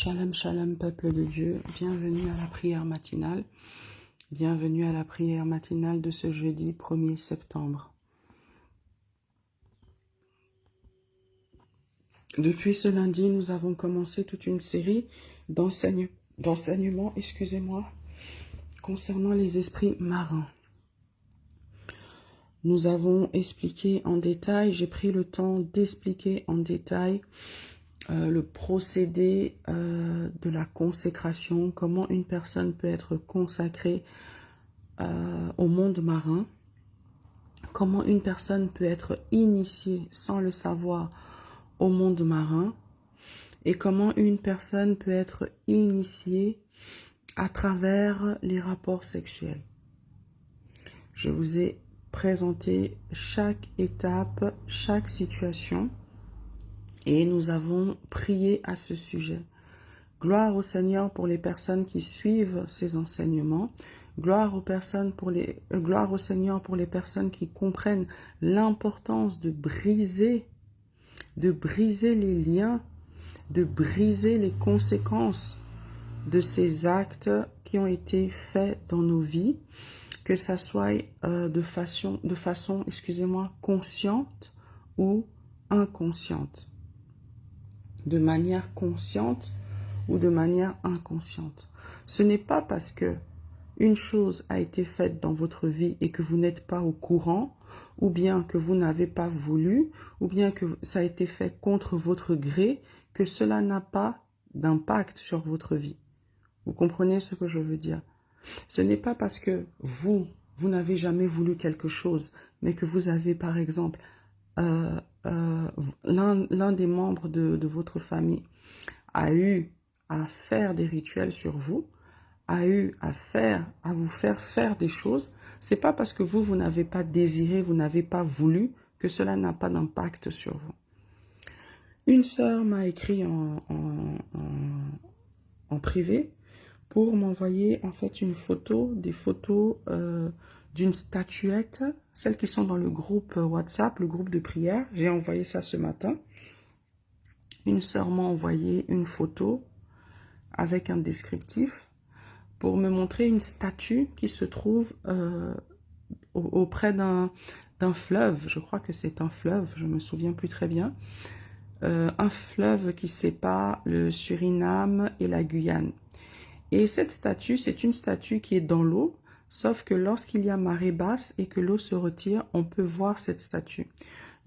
Shalom, shalom, peuple de Dieu. Bienvenue à la prière matinale. Bienvenue à la prière matinale de ce jeudi 1er septembre. Depuis ce lundi, nous avons commencé toute une série d'enseignements, concernant les esprits marins. Nous avons expliqué en détail, j'ai pris le temps d'expliquer en détail le procédé de la consécration, comment une personne peut être consacrée au monde marin, comment une personne peut être initiée sans le savoir au monde marin, et comment une personne peut être initiée à travers les rapports sexuels. Je vous ai présenté chaque étape, chaque situation, et nous avons prié à ce sujet. Gloire au Seigneur pour les personnes qui suivent ces enseignements. Gloire au Seigneur pour les personnes qui comprennent l'importance de briser les liens, de briser les conséquences de ces actes qui ont été faits dans nos vies, que ça soit de façon consciente ou inconsciente. De manière consciente ou de manière inconsciente. Ce n'est pas parce que une chose a été faite dans votre vie et que vous n'êtes pas au courant, ou bien que vous n'avez pas voulu, ou bien que ça a été fait contre votre gré, que cela n'a pas d'impact sur votre vie. Vous comprenez ce que je veux dire? Ce n'est pas parce que vous n'avez jamais voulu quelque chose, mais que vous avez par exemple l'un des membres de votre famille a eu à faire des rituels sur vous, a eu à vous faire faire des choses, c'est pas parce que vous n'avez pas désiré, vous n'avez pas voulu, que cela n'a pas d'impact sur vous. Une sœur m'a écrit en privé pour m'envoyer en fait des photos d'une statuette, celles qui sont dans le groupe WhatsApp, le groupe de prière. J'ai envoyé ça ce matin. Une sœur m'a envoyé une photo avec un descriptif pour me montrer une statue qui se trouve auprès d'un fleuve. Je crois que c'est un fleuve, je ne me souviens plus très bien. Un fleuve qui sépare le Suriname et la Guyane. Et cette statue, c'est une statue qui est dans l'eau, sauf que lorsqu'il y a marée basse et que l'eau se retire, on peut voir cette statue.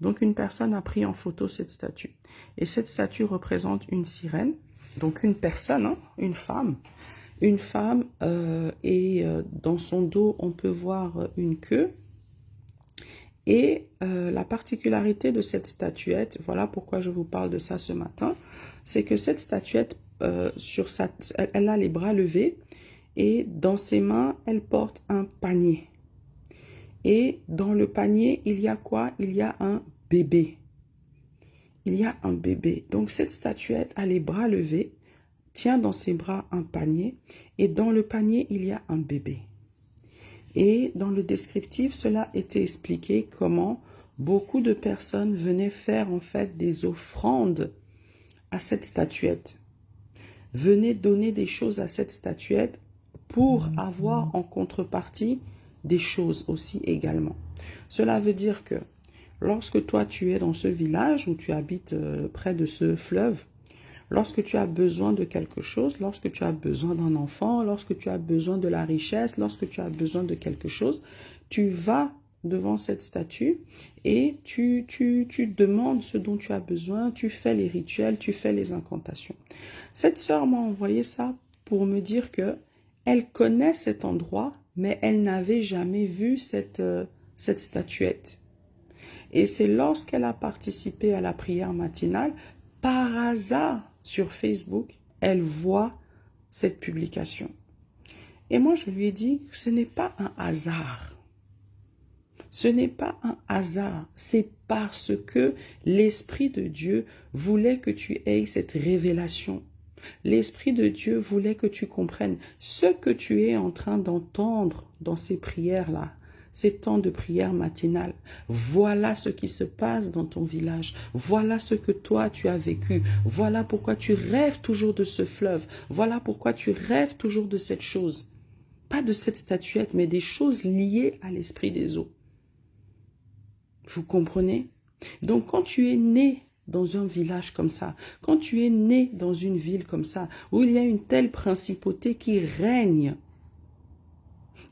Donc une personne a pris en photo cette statue. Et cette statue représente une sirène, donc une personne, une femme. Une femme et dans son dos, on peut voir une queue. Et la particularité de cette statuette, voilà pourquoi je vous parle de ça ce matin, c'est que cette statuette, elle a les bras levés et dans ses mains, elle porte un panier. Et dans le panier, il y a quoi? Il y a un bébé. Il y a un bébé. Donc cette statuette a les bras levés, tient dans ses bras un panier et dans le panier, il y a un bébé. Et dans le descriptif, cela était expliqué comment beaucoup de personnes venaient faire en fait des offrandes à cette statuette. Venaient donner des choses à cette statuette pour avoir en contrepartie des choses aussi également. Cela veut dire que lorsque toi tu es dans ce village ou tu habites près de ce fleuve, lorsque tu as besoin de quelque chose, lorsque tu as besoin d'un enfant, lorsque tu as besoin de la richesse, lorsque tu as besoin de quelque chose, tu vas devant cette statue et tu demandes ce dont tu as besoin, tu fais les rituels, tu fais les incantations. Cette sœur m'a envoyé ça pour me dire que elle connaît cet endroit, mais elle n'avait jamais vu cette statuette. Et c'est lorsqu'elle a participé à la prière matinale, par hasard, sur Facebook, elle voit cette publication. Et moi, je lui ai dit, ce n'est pas un hasard. Ce n'est pas un hasard. C'est parce que l'Esprit de Dieu voulait que tu aies cette révélation. L'Esprit de Dieu voulait que tu comprennes ce que tu es en train d'entendre dans ces prières-là. ces temps de prière matinale. Voilà ce qui se passe dans ton village. Voilà ce que toi tu as vécu. Voilà pourquoi tu rêves toujours de ce fleuve. Voilà pourquoi tu rêves toujours de cette chose. Pas de cette statuette, mais des choses liées à l'esprit des eaux. Vous comprenez? Donc quand tu es né dans un village comme ça, quand tu es né dans une ville comme ça, où il y a une telle principauté qui règne,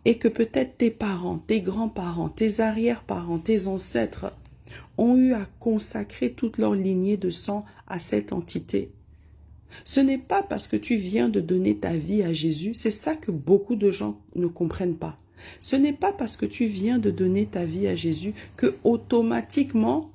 et que peut-être tes parents, tes grands-parents, tes arrière-parents, tes ancêtres ont eu à consacrer toute leur lignée de sang à cette entité. Ce n'est pas parce que tu viens de donner ta vie à Jésus, c'est ça que beaucoup de gens ne comprennent pas. Ce n'est pas parce que tu viens de donner ta vie à Jésus que automatiquement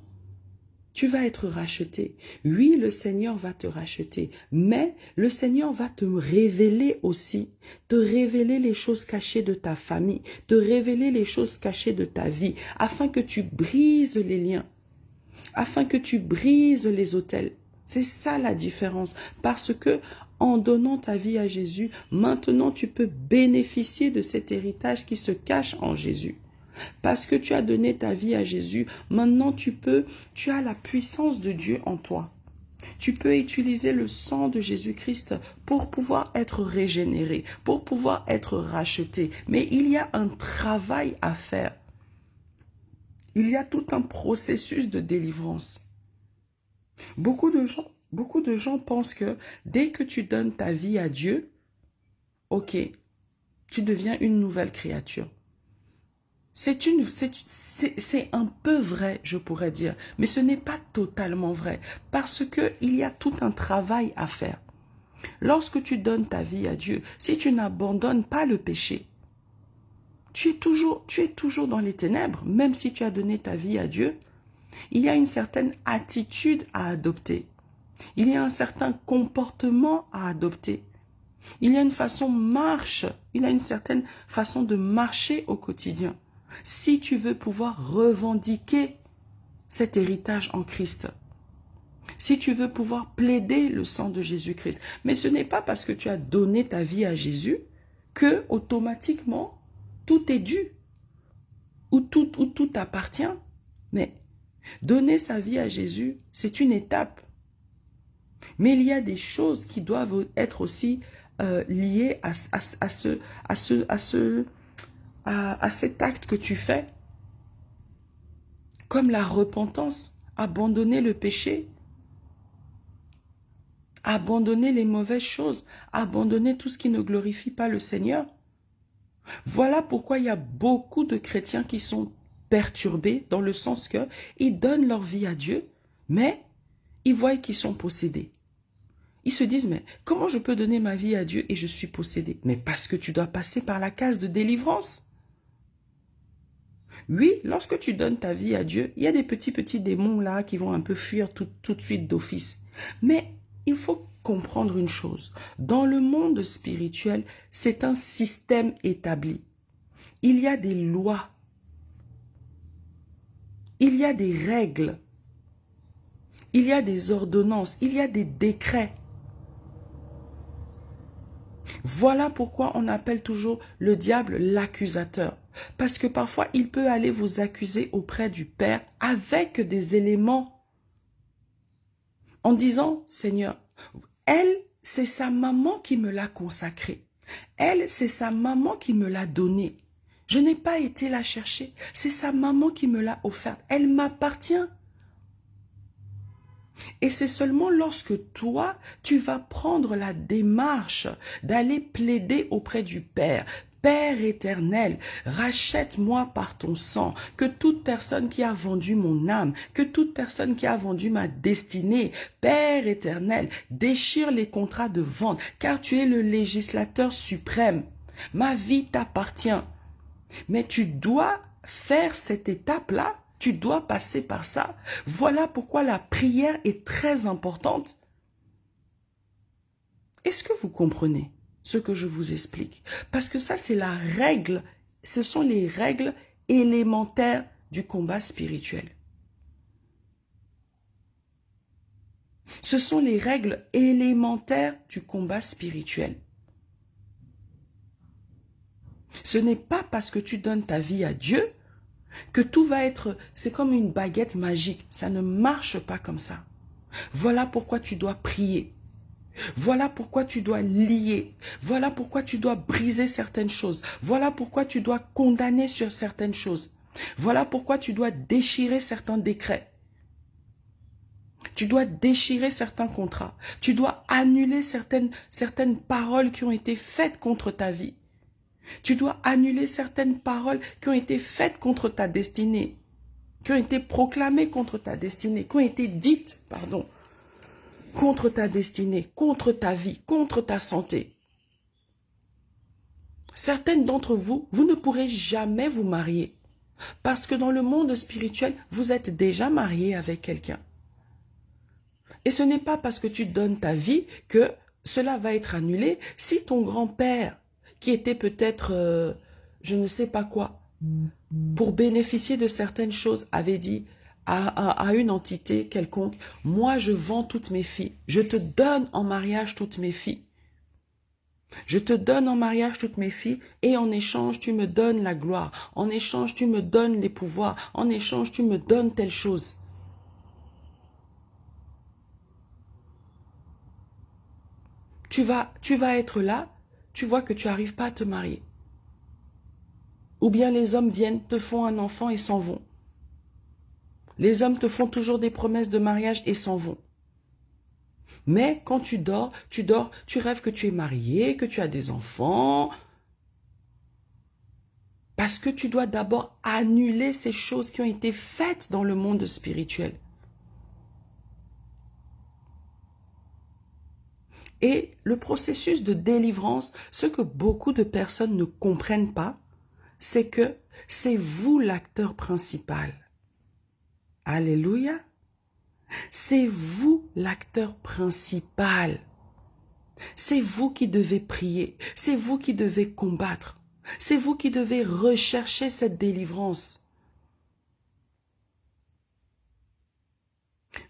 tu vas être racheté. Oui, le Seigneur va te racheter, mais le Seigneur va te révéler aussi, te révéler les choses cachées de ta famille, te révéler les choses cachées de ta vie, afin que tu brises les liens, afin que tu brises les autels. C'est ça la différence, parce que en donnant ta vie à Jésus, maintenant tu peux bénéficier de cet héritage qui se cache en Jésus. Parce que tu as donné ta vie à Jésus, maintenant tu as la puissance de Dieu en toi. Tu peux utiliser le sang de Jésus-Christ pour pouvoir être régénéré, pour pouvoir être racheté. Mais il y a un travail à faire. Il y a tout un processus de délivrance. Beaucoup de gens pensent que dès que tu donnes ta vie à Dieu, ok, tu deviens une nouvelle créature. C'est un peu vrai, je pourrais dire, mais ce n'est pas totalement vrai, parce qu'il y a tout un travail à faire. Lorsque tu donnes ta vie à Dieu, si tu n'abandonnes pas le péché, tu es toujours dans les ténèbres, même si tu as donné ta vie à Dieu, il y a une certaine attitude à adopter. Il y a un certain comportement à adopter. Il y a une certaine façon de marcher au quotidien. Si tu veux pouvoir revendiquer cet héritage en Christ, si tu veux pouvoir plaider le sang de Jésus-Christ, mais ce n'est pas parce que tu as donné ta vie à Jésus que automatiquement tout est dû ou tout appartient. Mais donner sa vie à Jésus, c'est une étape. Mais il y a des choses qui doivent être aussi liées à cet acte que tu fais, comme la repentance, abandonner le péché, abandonner les mauvaises choses, abandonner tout ce qui ne glorifie pas le Seigneur. Voilà pourquoi il y a beaucoup de chrétiens qui sont perturbés, dans le sens que ils donnent leur vie à Dieu, mais ils voient qu'ils sont possédés. Ils se disent, mais comment je peux donner ma vie à Dieu et je suis possédé? Mais parce que tu dois passer par la case de délivrance. Oui, lorsque tu donnes ta vie à Dieu, il y a des petits démons là qui vont un peu fuir tout de suite d'office. Mais il faut comprendre une chose. Dans le monde spirituel, c'est un système établi. Il y a des lois. Il y a des règles. Il y a des ordonnances. Il y a des décrets. Voilà pourquoi on appelle toujours le diable l'accusateur. Parce que parfois, il peut aller vous accuser auprès du Père avec des éléments en disant, Seigneur, elle, c'est sa maman qui me l'a consacrée. Elle, c'est sa maman qui me l'a donnée. Je n'ai pas été la chercher. C'est sa maman qui me l'a offerte. Elle m'appartient. Et c'est seulement lorsque toi, tu vas prendre la démarche d'aller plaider auprès du Père. Père éternel, rachète-moi par ton sang, que toute personne qui a vendu mon âme, que toute personne qui a vendu ma destinée, Père éternel, déchire les contrats de vente, car tu es le législateur suprême. Ma vie t'appartient. Mais tu dois faire cette étape-là. Tu dois passer par ça. Voilà pourquoi la prière est très importante. Est-ce que vous comprenez ce que je vous explique? Parce que ça, c'est la règle. Ce sont les règles élémentaires du combat spirituel. Ce sont les règles élémentaires du combat spirituel. Ce n'est pas parce que tu donnes ta vie à Dieu que tout va être... C'est comme une baguette magique. Ça ne marche pas comme ça. Voilà pourquoi tu dois prier. Voilà pourquoi tu dois lier. Voilà pourquoi tu dois briser certaines choses. Voilà pourquoi tu dois condamner sur certaines choses. Voilà pourquoi tu dois déchirer certains décrets. Tu dois déchirer certains contrats. Tu dois annuler certaines paroles qui ont été faites contre ta vie. Tu dois annuler certaines paroles qui ont été faites contre ta destinée, qui ont été proclamées contre ta destinée, qui ont été dites, pardon, contre ta destinée, contre ta vie, contre ta santé. Certaines d'entre vous, vous ne pourrez jamais vous marier parce que dans le monde spirituel, vous êtes déjà marié avec quelqu'un. Et ce n'est pas parce que tu donnes ta vie que cela va être annulé. Si ton grand-père, qui était peut-être, je ne sais pas quoi, pour bénéficier de certaines choses, avait dit à une entité quelconque, moi je vends toutes mes filles, je te donne en mariage toutes mes filles. Je te donne en mariage toutes mes filles et en échange tu me donnes la gloire, en échange tu me donnes les pouvoirs, en échange tu me donnes telle chose. Tu vas être là, tu vois que tu n'arrives pas à te marier. Ou bien les hommes viennent, te font un enfant et s'en vont. Les hommes te font toujours des promesses de mariage et s'en vont. Mais quand tu dors, tu rêves que tu es marié, que tu as des enfants. Parce que tu dois d'abord annuler ces choses qui ont été faites dans le monde spirituel. Et le processus de délivrance, ce que beaucoup de personnes ne comprennent pas, c'est que c'est vous l'acteur principal. Alléluia. C'est vous l'acteur principal. C'est vous qui devez prier. C'est vous qui devez combattre. C'est vous qui devez rechercher cette délivrance.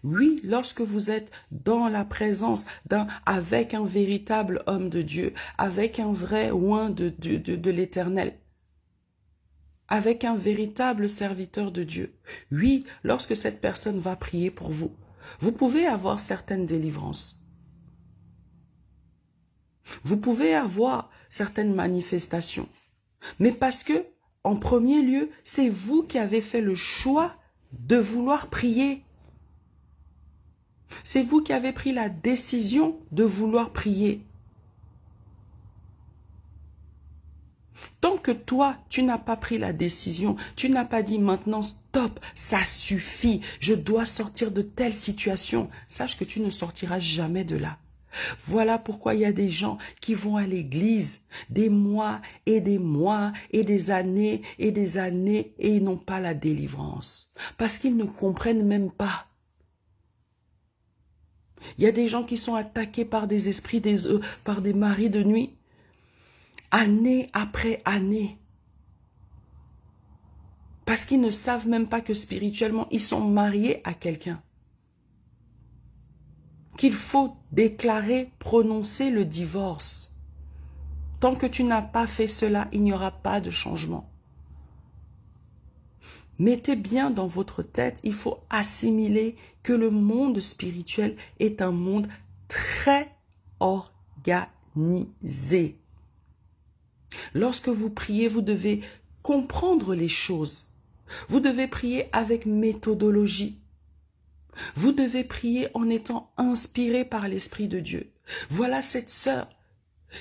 Oui, lorsque vous êtes dans la présence avec un véritable homme de Dieu, avec un vrai oint de l'Éternel, avec un véritable serviteur de Dieu. Oui, lorsque cette personne va prier pour vous, vous pouvez avoir certaines délivrances. Vous pouvez avoir certaines manifestations. Mais parce que, en premier lieu, c'est vous qui avez fait le choix de vouloir prier. C'est vous qui avez pris la décision de vouloir prier. Tant que toi, tu n'as pas pris la décision, tu n'as pas dit maintenant stop, ça suffit, je dois sortir de telle situation, sache que tu ne sortiras jamais de là. Voilà pourquoi il y a des gens qui vont à l'église des mois et des mois et des années et ils n'ont pas la délivrance. Parce qu'ils ne comprennent même pas. Il y a des gens qui sont attaqués par des esprits, par des maris de nuit, année après année. Parce qu'ils ne savent même pas que spirituellement, ils sont mariés à quelqu'un. Qu'il faut déclarer, prononcer le divorce. Tant que tu n'as pas fait cela, il n'y aura pas de changement. Mettez bien dans votre tête, il faut assimiler que le monde spirituel est un monde très organisé. Lorsque vous priez, vous devez comprendre les choses. Vous devez prier avec méthodologie. Vous devez prier en étant inspiré par l'Esprit de Dieu. Voilà cette sœur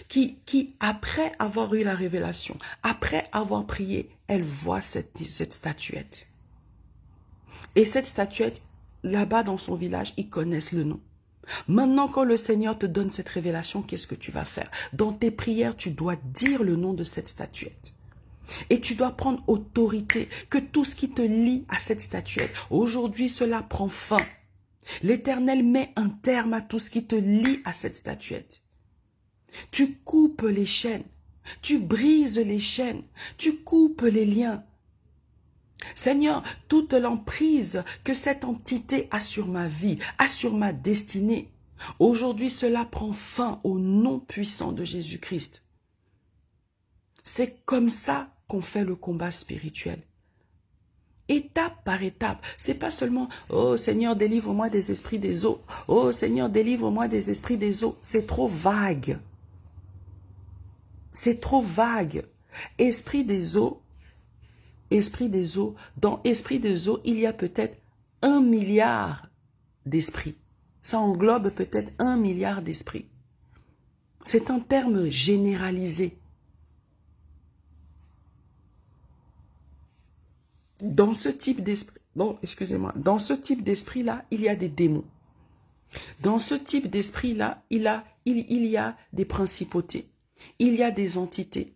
qui, après avoir eu la révélation, après avoir prié, elle voit cette statuette. Et cette statuette, là-bas dans son village, ils connaissent le nom. Maintenant, quand le Seigneur te donne cette révélation, qu'est-ce que tu vas faire? Dans tes prières, tu dois dire le nom de cette statuette. Et tu dois prendre autorité, que tout ce qui te lie à cette statuette, aujourd'hui cela prend fin. L'Éternel met un terme à tout ce qui te lie à cette statuette. Tu coupes les chaînes, tu brises les chaînes, tu coupes les liens. Seigneur, toute l'emprise que cette entité a sur ma vie, a sur ma destinée, aujourd'hui cela prend fin au nom puissant de Jésus-Christ. C'est comme ça qu'on fait le combat spirituel. Étape par étape. C'est pas seulement « Oh Seigneur, délivre-moi des esprits des eaux. Oh Seigneur, délivre-moi des esprits des eaux. » C'est trop vague. C'est trop vague. Esprit des eaux, dans esprit des eaux, il y a peut-être 1 milliard d'esprits. Ça englobe peut-être 1 milliard d'esprits. C'est un terme généralisé. Dans ce type d'esprit, dans ce type d'esprit-là, il y a des démons. Dans ce type d'esprit-là, il y a des principautés. Il y a des entités.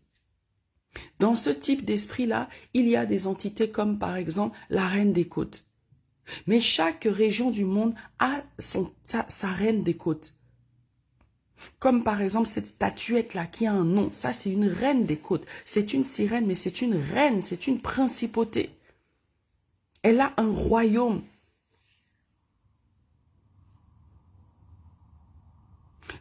Dans ce type d'esprit-là, il y a des entités comme par exemple la reine des côtes. Mais chaque région du monde a sa reine des côtes. Comme par exemple cette statuette-là qui a un nom. Ça, c'est une reine des côtes. C'est une sirène, mais c'est une reine, c'est une principauté. Elle a un royaume.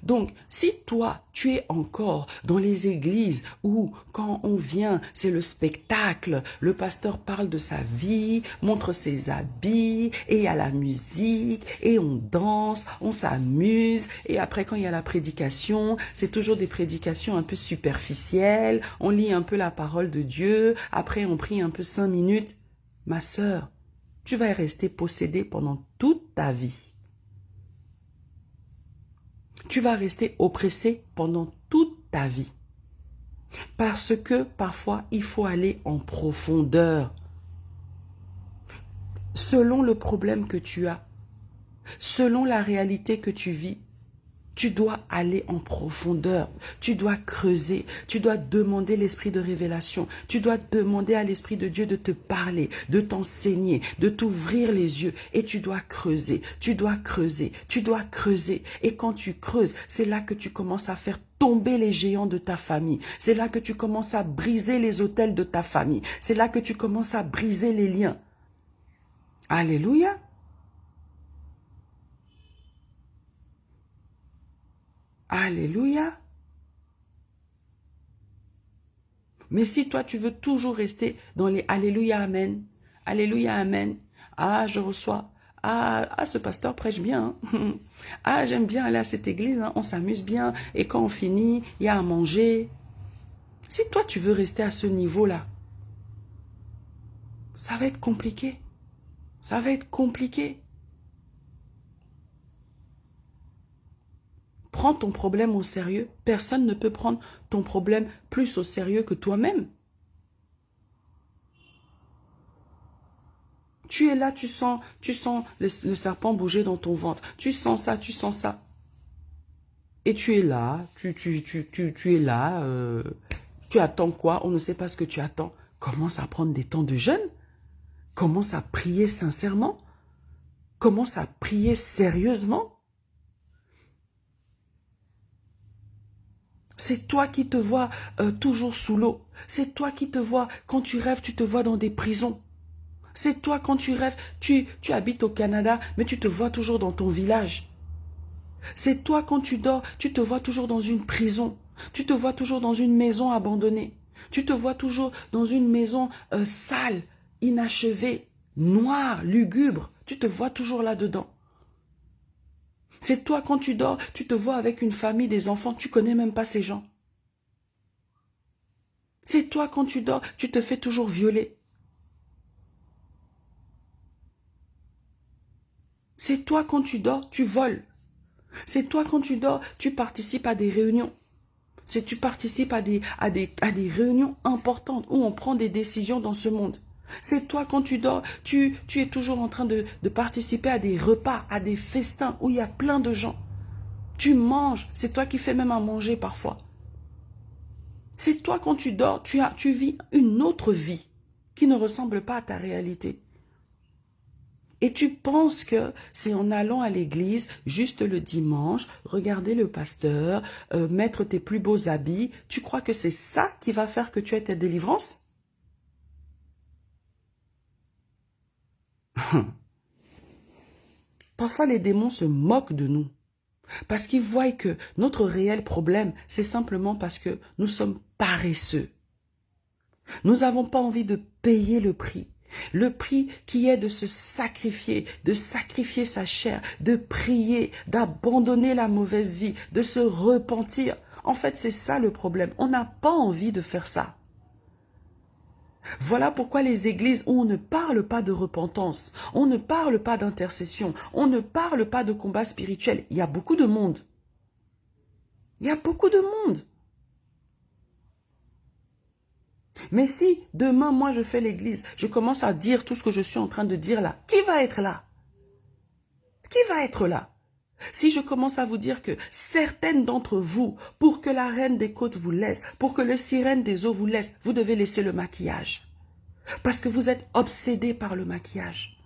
Donc, si toi, tu es encore dans les églises où, quand on vient, c'est le spectacle, le pasteur parle de sa vie, montre ses habits, et il y a la musique, et on danse, on s'amuse, et après, quand il y a la prédication, c'est toujours des prédications un peu superficielles, on lit un peu la parole de Dieu, après on prie un peu 5 minutes. Ma sœur, tu vas rester possédée pendant toute ta vie. Tu vas rester oppressé pendant toute ta vie. Parce que parfois, il faut aller en profondeur. Selon le problème que tu as, selon la réalité que tu vis, tu dois aller en profondeur, tu dois creuser, tu dois demander l'esprit de révélation, tu dois demander à l'esprit de Dieu de te parler, de t'enseigner, de t'ouvrir les yeux et tu dois creuser, tu dois creuser, tu dois creuser. Et quand tu creuses, c'est là que tu commences à faire tomber les géants de ta famille, c'est là que tu commences à briser les autels de ta famille, c'est là que tu commences à briser les liens. Alléluia. Alléluia. Mais si toi, tu veux toujours rester dans les Alléluia, Amen, Alléluia, Amen, ah, je reçois, ce pasteur prêche bien, hein. Ah, j'aime bien aller à cette église, hein. On s'amuse bien, et quand on finit, il y a à manger. Si toi, tu veux rester à ce niveau-là, ça va être compliqué. Ça va être compliqué. Prends ton problème au sérieux. Personne ne peut prendre ton problème plus au sérieux que toi-même. Tu es là, tu sens le serpent bouger dans ton ventre. Tu sens ça, tu sens ça. Et tu es là, tu es là, tu attends quoi? On ne sait pas ce que tu attends. Commence à prendre des temps de jeûne. Commence à prier sincèrement. Commence à prier sérieusement. C'est toi qui te vois toujours sous l'eau. C'est toi qui te vois, quand tu rêves, tu te vois dans des prisons. C'est toi quand tu rêves, tu habites au Canada, mais tu te vois toujours dans ton village. C'est toi quand tu dors, tu te vois toujours dans une prison. Tu te vois toujours dans une maison abandonnée. Tu te vois toujours dans une maison sale, inachevée, noire, lugubre. Tu te vois toujours là-dedans. C'est toi quand tu dors, tu te vois avec une famille, des enfants, tu connais même pas ces gens. C'est toi quand tu dors, tu te fais toujours violer. C'est toi quand tu dors, tu voles. C'est toi quand tu dors, tu participes à des réunions. C'est tu participes à des réunions importantes où on prend des décisions dans ce monde. C'est toi quand tu dors, tu es toujours en train de participer à des repas, à des festins où il y a plein de gens. Tu manges, c'est toi qui fais même à manger parfois. C'est toi quand tu dors, tu vis une autre vie qui ne ressemble pas à ta réalité. Et tu penses que c'est en allant à l'église, juste le dimanche, regarder le pasteur, mettre tes plus beaux habits, tu crois que c'est ça qui va faire que tu aies ta délivrance? Parfois, les démons se moquent de nous. Parce qu'ils voient que notre réel problème, c'est simplement parce que nous sommes paresseux. Nous n'avons pas envie de payer le prix. Le prix qui est de se sacrifier, de sacrifier sa chair, de prier, d'abandonner la mauvaise vie, de se repentir. En fait, c'est ça le problème. On n'a pas envie de faire ça. Voilà pourquoi les églises où on ne parle pas de repentance, on ne parle pas d'intercession, on ne parle pas de combat spirituel, il y a beaucoup de monde. Il y a beaucoup de monde. Mais si demain, moi, je fais l'église, je commence à dire tout ce que je suis en train de dire là, qui va être là? Qui va être là? Si je commence à vous dire que certaines d'entre vous, pour que la reine des côtes vous laisse, pour que le sirène des eaux vous laisse, vous devez laisser le maquillage. Parce que vous êtes obsédé par le maquillage.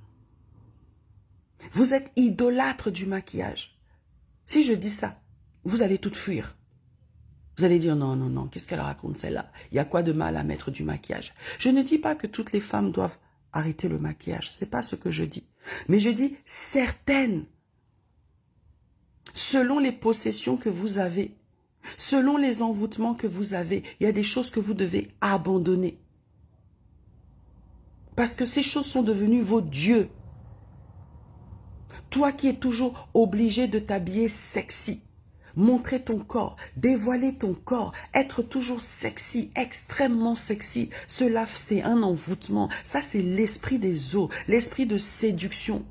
Vous êtes idolâtre du maquillage. Si je dis ça, vous allez toutes fuir. Vous allez dire non, non, non, qu'est-ce qu'elle raconte celle-là? Il y a quoi de mal à mettre du maquillage? Je ne dis pas que toutes les femmes doivent arrêter le maquillage. Ce n'est pas ce que je dis. Mais je dis certaines. Selon les possessions que vous avez, selon les envoûtements que vous avez, il y a des choses que vous devez abandonner. Parce que ces choses sont devenues vos dieux. Toi qui es toujours obligé de t'habiller sexy, montrer ton corps, dévoiler ton corps, être toujours sexy, extrêmement sexy, cela c'est un envoûtement. Ça c'est l'esprit des eaux, l'esprit de séduction.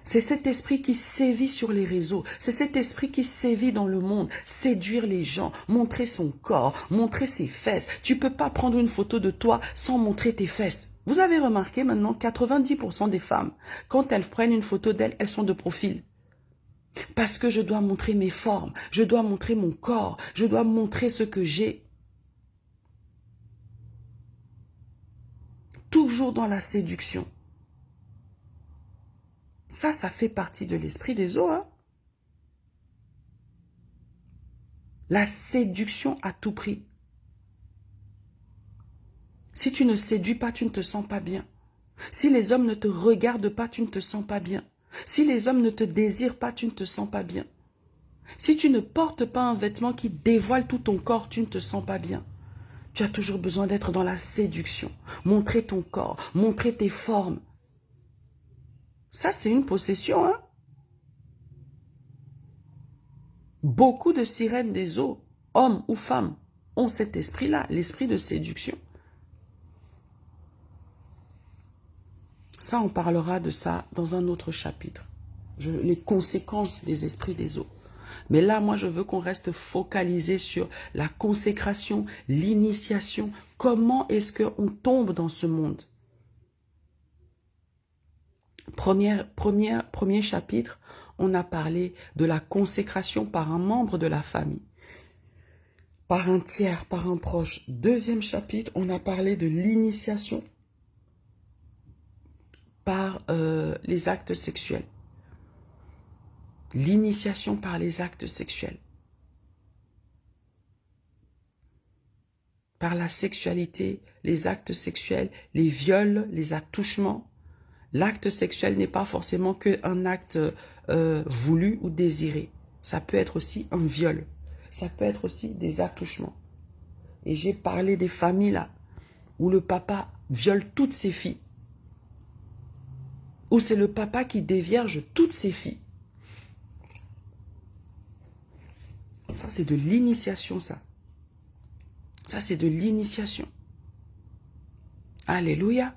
C'est cet esprit qui sévit sur les réseaux, c'est cet esprit qui sévit dans le monde, séduire les gens, montrer son corps, montrer ses fesses. Tu ne peux pas prendre une photo de toi sans montrer tes fesses. Vous avez remarqué maintenant, 90% des femmes, quand elles prennent une photo d'elles, elles sont de profil. Parce que je dois montrer mes formes, je dois montrer mon corps, je dois montrer ce que j'ai. Toujours dans la séduction. Ça fait partie de l'esprit des eaux. Hein? La séduction à tout prix. Si tu ne séduis pas, tu ne te sens pas bien. Si les hommes ne te regardent pas, tu ne te sens pas bien. Si les hommes ne te désirent pas, tu ne te sens pas bien. Si tu ne portes pas un vêtement qui dévoile tout ton corps, tu ne te sens pas bien. Tu as toujours besoin d'être dans la séduction. Montrer ton corps, montrer tes formes. Ça, c'est une possession, hein? Beaucoup de sirènes des eaux, hommes ou femmes, ont cet esprit-là, l'esprit de séduction. Ça, on parlera de ça dans un autre chapitre. Les conséquences des esprits des eaux. Mais là, moi, je veux qu'on reste focalisé sur la consécration, l'initiation. Comment est-ce qu'on tombe dans ce monde? Premier chapitre, on a parlé de la consécration par un membre de la famille, par un tiers, par un proche. Deuxième chapitre, on a parlé de l'initiation par les actes sexuels. L'initiation par les actes sexuels. Par la sexualité, les actes sexuels, les viols, les attouchements. L'acte sexuel n'est pas forcément qu'un acte voulu ou désiré. Ça peut être aussi un viol. Ça peut être aussi des attouchements. Et j'ai parlé des familles là, où le papa viole toutes ses filles. Où c'est le papa qui dévierge toutes ses filles. Ça, c'est de l'initiation, ça. Ça, c'est de l'initiation. Alléluia.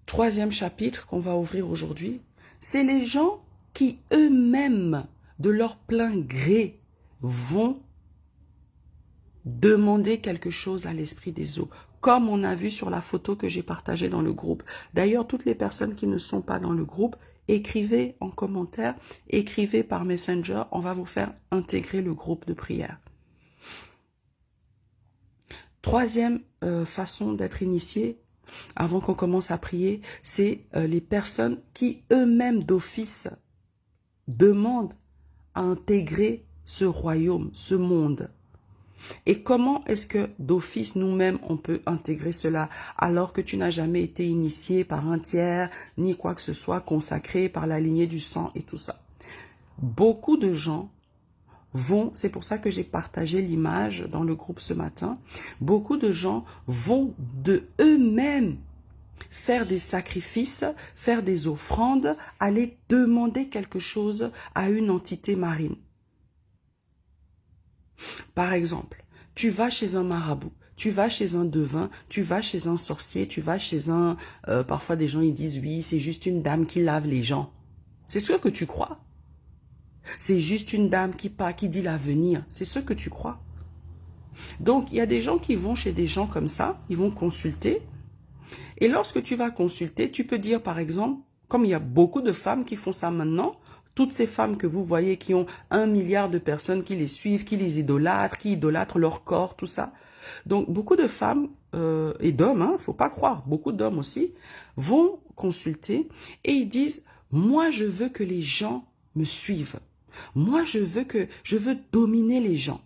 Troisième chapitre qu'on va ouvrir aujourd'hui, c'est les gens qui eux-mêmes, de leur plein gré, vont demander quelque chose à l'esprit des eaux. Comme on a vu sur la photo que j'ai partagée dans le groupe. D'ailleurs, toutes les personnes qui ne sont pas dans le groupe, écrivez en commentaire, écrivez par Messenger, on va vous faire intégrer le groupe de prière. Troisième façon d'être initié, avant qu'on commence à prier, c'est les personnes qui eux-mêmes d'office demandent à intégrer ce royaume, ce monde. Et comment est-ce que d'office nous-mêmes on peut intégrer cela alors que tu n'as jamais été initié par un tiers, ni quoi que ce soit consacré par la lignée du sang et tout ça? Beaucoup de gens vont, c'est pour ça que j'ai partagé l'image dans le groupe ce matin, beaucoup de gens vont de eux-mêmes faire des sacrifices, faire des offrandes, aller demander quelque chose à une entité marine. Par exemple, tu vas chez un marabout, tu vas chez un devin, tu vas chez un sorcier, tu vas chez un... parfois des gens ils disent oui, c'est juste une dame qui lave les gens. C'est ce que tu crois. C'est juste une dame qui dit l'avenir. C'est ce que tu crois. Donc, il y a des gens qui vont chez des gens comme ça, ils vont consulter. Et lorsque tu vas consulter, tu peux dire par exemple, comme il y a beaucoup de femmes qui font ça maintenant, toutes ces femmes que vous voyez qui ont 1 milliard de personnes qui les suivent, qui les idolâtrent, qui idolâtrent leur corps, tout ça. Donc, beaucoup de femmes et d'hommes, hein, faut pas croire, beaucoup d'hommes aussi, vont consulter et ils disent, moi je veux que les gens me suivent. Moi, je veux dominer les gens.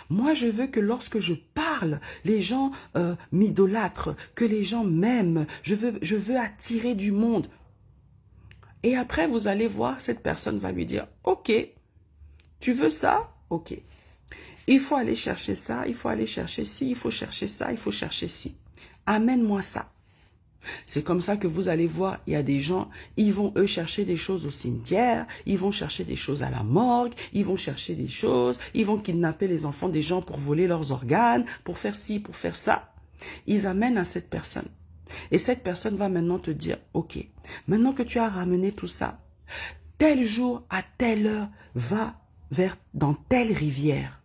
Moi, je veux que lorsque je parle, les gens m'idolâtrent, que les gens m'aiment. Je veux attirer du monde. Et après, vous allez voir, cette personne va lui dire, ok, tu veux ça? Ok. Il faut aller chercher ça, il faut aller chercher ci, il faut chercher ça, il faut chercher ci. Amène-moi ça. C'est comme ça que vous allez voir, il y a des gens, ils vont eux chercher des choses au cimetière, ils vont chercher des choses à la morgue, ils vont chercher des choses, ils vont kidnapper les enfants des gens pour voler leurs organes, pour faire ci, pour faire ça. Ils amènent à cette personne. Et cette personne va maintenant te dire, ok, maintenant que tu as ramené tout ça, tel jour à telle heure, va dans telle rivière.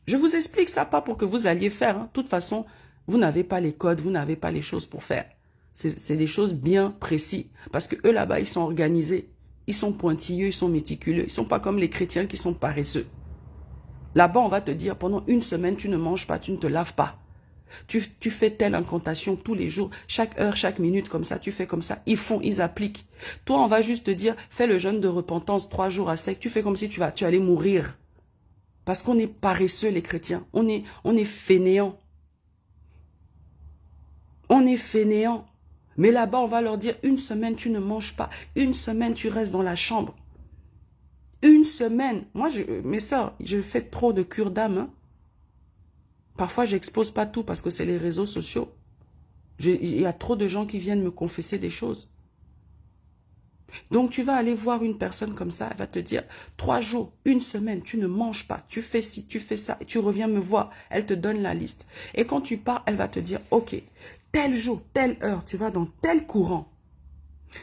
Je vous explique ça pas pour que vous alliez faire, hein. De toute façon, vous n'avez pas les codes, vous n'avez pas les choses pour faire. C'est des choses bien précises. Parce que eux là-bas, ils sont organisés. Ils sont pointilleux, ils sont méticuleux. Ils ne sont pas comme les chrétiens qui sont paresseux. Là-bas, on va te dire, pendant une semaine, tu ne manges pas, tu ne te laves pas. Tu fais telle incantation tous les jours, chaque heure, chaque minute, comme ça, tu fais comme ça. Ils font, ils appliquent. Toi, on va juste te dire, fais le jeûne de repentance 3 jours à sec. Tu fais comme si tu allais mourir. Parce qu'on est paresseux, les chrétiens. On est fainéants. On est fainéants. Mais là-bas, on va leur dire, une semaine, tu ne manges pas. Une semaine, tu restes dans la chambre. Une semaine. Moi, mes soeurs, je fais trop de cure d'âme. Hein. Parfois, j'expose pas tout parce que c'est les réseaux sociaux. Il y a trop de gens qui viennent me confesser des choses. Donc, tu vas aller voir une personne comme ça, elle va te dire, 3 jours, une semaine, tu ne manges pas, tu fais ci, tu fais ça, et tu reviens me voir. Elle te donne la liste. Et quand tu pars, elle va te dire, ok, tel jour, telle heure, tu vas dans tel courant.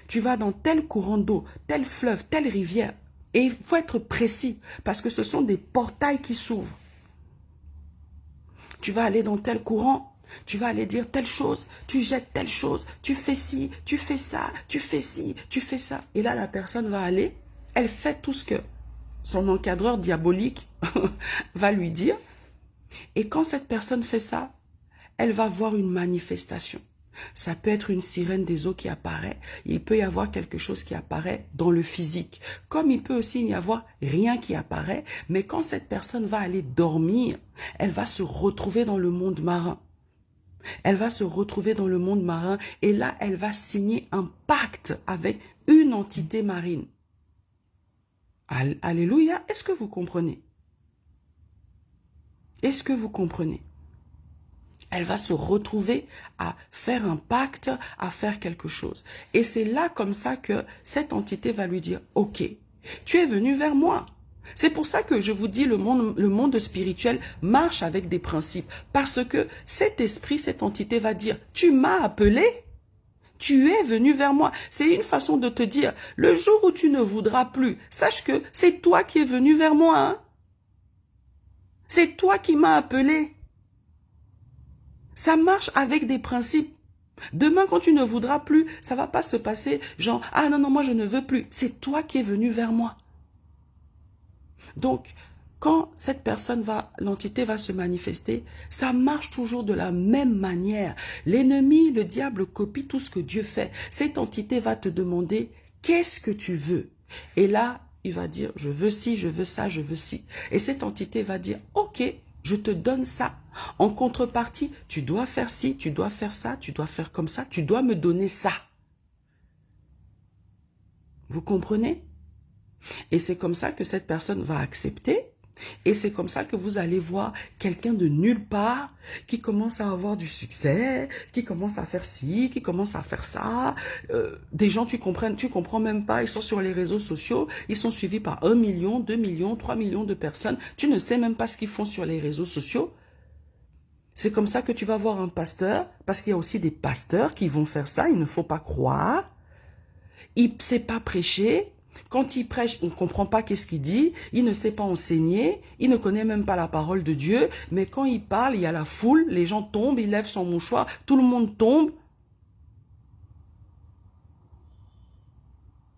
Tu vas dans tel courant d'eau, tel fleuve, telle rivière. Et il faut être précis, parce que ce sont des portails qui s'ouvrent. Tu vas aller dans tel courant, tu vas aller dire telle chose, tu jettes telle chose, tu fais ci, tu fais ça, tu fais ci, tu fais ça. Et là, la personne va aller, elle fait tout ce que son encadreur diabolique va lui dire. Et quand cette personne fait ça, elle va voir une manifestation. Ça peut être une sirène des eaux qui apparaît. Il peut y avoir quelque chose qui apparaît dans le physique. Comme il peut aussi y avoir rien qui apparaît. Mais quand cette personne va aller dormir, elle va se retrouver dans le monde marin. Elle va se retrouver dans le monde marin. Et là, elle va signer un pacte avec une entité marine. Alléluia. Est-ce que vous comprenez? Est-ce que vous comprenez? Elle va se retrouver à faire un pacte, à faire quelque chose. Et c'est là comme ça que cette entité va lui dire, ok, tu es venu vers moi. C'est pour ça que je vous dis, le monde spirituel marche avec des principes. Parce que cet esprit, cette entité va dire, tu m'as appelé, tu es venu vers moi. C'est une façon de te dire, le jour où tu ne voudras plus, sache que c'est toi qui es venu vers moi. Hein? C'est toi qui m'as appelé. Ça marche avec des principes. Demain, quand tu ne voudras plus, ça ne va pas se passer genre, ah non, non, moi je ne veux plus. C'est toi qui es venu vers moi. Donc, quand cette personne l'entité va se manifester, ça marche toujours de la même manière. L'ennemi, le diable copie tout ce que Dieu fait. Cette entité va te demander, qu'est-ce que tu veux? Et là, il va dire, je veux ci, je veux ça, je veux ci. Et cette entité va dire, ok, je te donne ça. En contrepartie, tu dois faire ci, tu dois faire ça, tu dois faire comme ça, tu dois me donner ça. Vous comprenez? Et c'est comme ça que cette personne va accepter. Et c'est comme ça que vous allez voir quelqu'un de nulle part qui commence à avoir du succès, qui commence à faire ci, qui commence à faire ça. Des gens, tu comprends même pas, ils sont sur les réseaux sociaux, ils sont suivis par 1 million, 2 millions, 3 millions de personnes. Tu ne sais même pas ce qu'ils font sur les réseaux sociaux. C'est comme ça que tu vas voir un pasteur, parce qu'il y a aussi des pasteurs qui vont faire ça, il ne faut pas croire. Il ne sait pas prêcher. Quand il prêche, on ne comprend pas qu'est-ce qu'il dit. Il ne sait pas enseigner. Il ne connaît même pas la parole de Dieu. Mais quand il parle, il y a la foule. Les gens tombent. Il lève son mouchoir. Tout le monde tombe.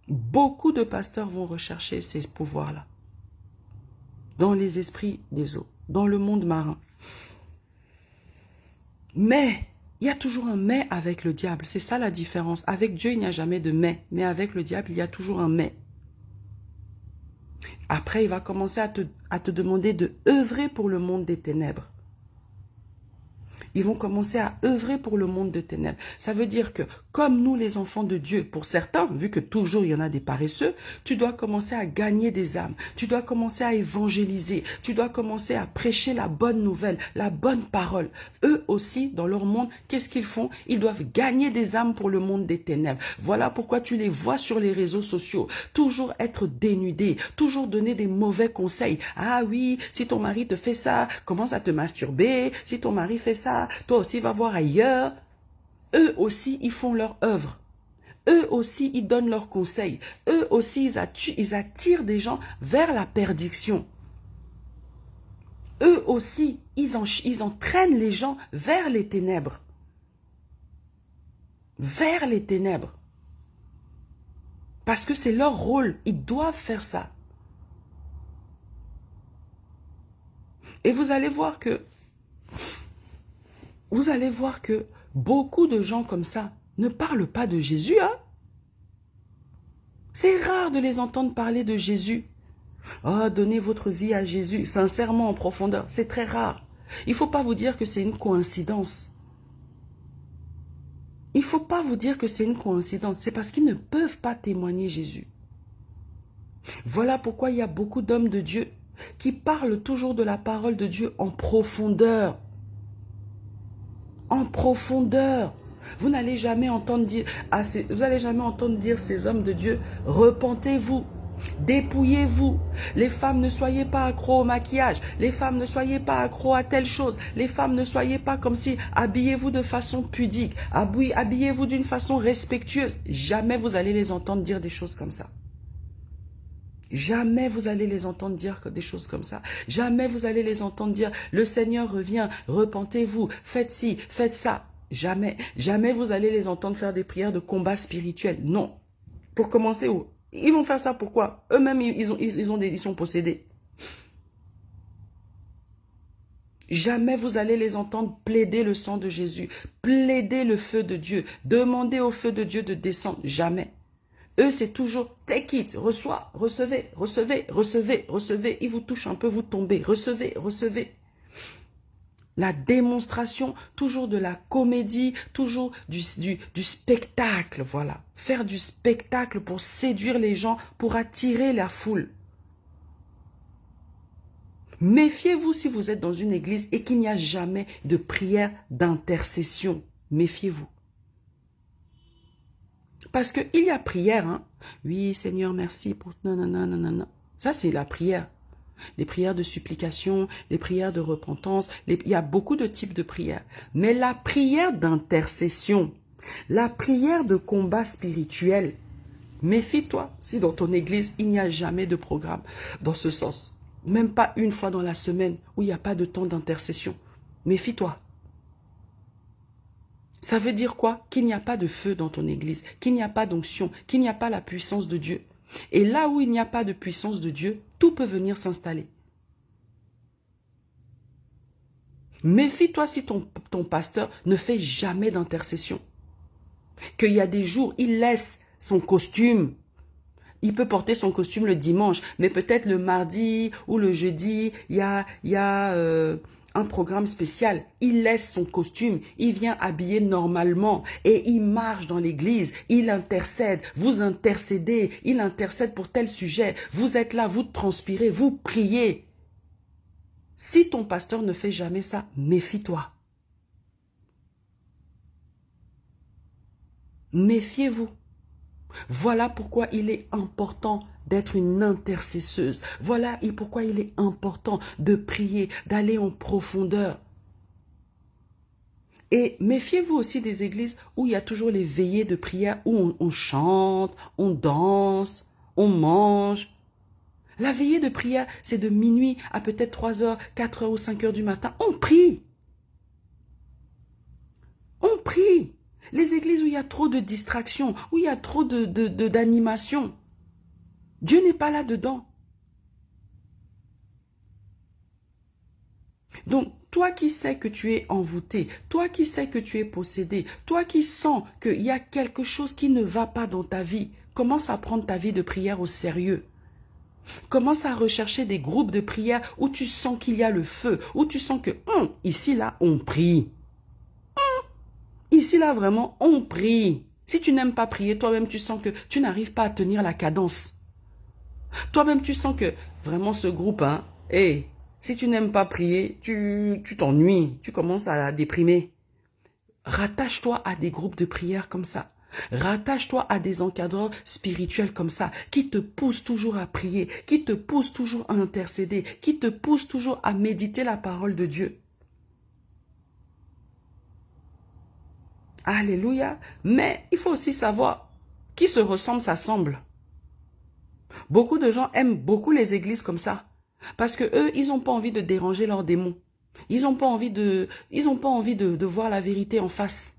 Beaucoup de pasteurs vont rechercher ces pouvoirs-là. Dans les esprits des eaux. Dans le monde marin. Mais il y a toujours un mais avec le diable. C'est ça la différence. Avec Dieu, il n'y a jamais de mais. Mais avec le diable, il y a toujours un mais. Après, il va commencer à te demander de œuvrer pour le monde des ténèbres. Ils vont commencer à œuvrer pour le monde des ténèbres. Ça veut dire que, comme nous les enfants de Dieu, pour certains, vu que toujours il y en a des paresseux, tu dois commencer à gagner des âmes. Tu dois commencer à évangéliser. Tu dois commencer à prêcher la bonne nouvelle, la bonne parole. Eux aussi, dans leur monde, qu'est-ce qu'ils font? Ils doivent gagner des âmes pour le monde des ténèbres. Voilà pourquoi tu les vois sur les réseaux sociaux. Toujours être dénudés, toujours donner des mauvais conseils. Ah oui, si ton mari te fait ça, commence à te masturber. Si ton mari fait ça, toi aussi va voir ailleurs. Eux aussi, ils font leur œuvre. Eux aussi, ils donnent leurs conseils. Eux aussi, ils attirent des gens vers la perdition. Eux aussi, ils entraînent les gens vers les ténèbres. Vers les ténèbres. Parce que c'est leur rôle. Ils doivent faire ça. Et vous allez voir que beaucoup de gens comme ça ne parlent pas de Jésus. Hein? C'est rare de les entendre parler de Jésus. Oh, donnez votre vie à Jésus, sincèrement, en profondeur. C'est très rare. Il ne faut pas vous dire que c'est une coïncidence. Il ne faut pas vous dire que c'est une coïncidence. C'est parce qu'ils ne peuvent pas témoigner Jésus. Voilà pourquoi il y a beaucoup d'hommes de Dieu qui parlent toujours de la parole de Dieu en profondeur. En profondeur. Vous n'allez jamais entendre dire ces hommes de Dieu, repentez-vous, dépouillez-vous. Les femmes, ne soyez pas accros au maquillage. Les femmes, ne soyez pas accros à telle chose. Les femmes, ne soyez pas comme si, habillez-vous de façon pudique, habillez-vous d'une façon respectueuse. Jamais vous allez les entendre dire des choses comme ça. Jamais vous allez les entendre dire des choses comme ça. Jamais vous allez les entendre dire, le Seigneur revient, repentez-vous, faites ci, faites ça. Jamais. Jamais vous allez les entendre faire des prières de combat spirituel. Non. Pour commencer, ils vont faire ça pourquoi? Eux-mêmes, ils sont possédés. Jamais vous allez les entendre plaider le sang de Jésus, plaider le feu de Dieu, demander au feu de Dieu de descendre. Jamais. Eux, c'est toujours take it, reçois, recevez, recevez, recevez, recevez. Ils vous touchent un peu, vous tombez. Recevez, recevez. La démonstration, toujours de la comédie, toujours du spectacle, voilà. Faire du spectacle pour séduire les gens, pour attirer la foule. Méfiez-vous si vous êtes dans une église et qu'il n'y a jamais de prière d'intercession. Méfiez-vous. Parce qu'il y a prière, hein. Oui, Seigneur, merci pour... Non. Ça, c'est la prière. Les prières de supplication, les prières de repentance. Il y a beaucoup de types de prières. Mais la prière d'intercession, la prière de combat spirituel, méfie-toi si dans ton église, il n'y a jamais de programme dans ce sens. Même pas une fois dans la semaine où il n'y a pas de temps d'intercession. Méfie-toi. Ça veut dire quoi? Qu'il n'y a pas de feu dans ton église, qu'il n'y a pas d'onction, qu'il n'y a pas la puissance de Dieu. Et là où il n'y a pas de puissance de Dieu, tout peut venir s'installer. Méfie-toi si ton pasteur ne fait jamais d'intercession. Qu'il y a des jours, il laisse son costume. Il peut porter son costume le dimanche, mais peut-être le mardi ou le jeudi, il y a un programme spécial, il laisse son costume, il vient habillé normalement et il marche dans l'église, il intercède, vous intercédez, il intercède pour tel sujet, vous êtes là, vous transpirez, vous priez. Si ton pasteur ne fait jamais ça, méfie-toi. Méfiez-vous. Voilà pourquoi il est important d'être une intercesseuse. Voilà pourquoi il est important de prier, d'aller en profondeur. Et méfiez-vous aussi des églises où il y a toujours les veillées de prière, où on chante, on danse, on mange. La veillée de prière, c'est de minuit à peut-être 3 heures, 4 heures ou 5 heures du matin. On prie. On prie. Les églises où il y a trop de distractions, où il y a trop d'animation, Dieu n'est pas là-dedans. Donc, toi qui sais que tu es envoûté, toi qui sais que tu es possédé, toi qui sens qu'il y a quelque chose qui ne va pas dans ta vie, commence à prendre ta vie de prière au sérieux. Commence à rechercher des groupes de prière où tu sens qu'il y a le feu, où tu sens que, ici, là, on prie. Ici, là, vraiment, on prie. Si tu n'aimes pas prier, toi-même, tu sens que tu n'arrives pas à tenir la cadence. Toi-même, tu sens que, vraiment, ce groupe, si tu n'aimes pas prier, tu t'ennuies, tu commences à déprimer. Rattache-toi à des groupes de prière comme ça. Rattache-toi à des encadreurs spirituels comme ça, qui te poussent toujours à prier, qui te poussent toujours à intercéder, qui te poussent toujours à méditer la parole de Dieu. Alléluia. Mais il faut aussi savoir, qui se ressemble s'assemble. Beaucoup de gens aiment beaucoup les églises comme ça. Parce que eux, ils n'ont pas envie de déranger leurs démons. Ils n'ont pas envie de voir la vérité en face.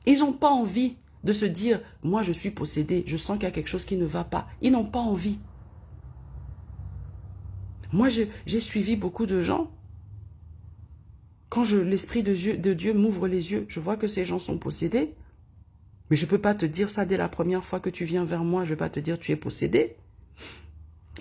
Ils n'ont pas envie de se dire, moi je suis possédé, je sens qu'il y a quelque chose qui ne va pas. Ils n'ont pas envie. Moi, j'ai suivi beaucoup de gens. Quand l'Esprit de Dieu m'ouvre les yeux, je vois que ces gens sont possédés. Mais je ne peux pas te dire ça dès la première fois que tu viens vers moi. Je ne vais pas te dire tu es possédé.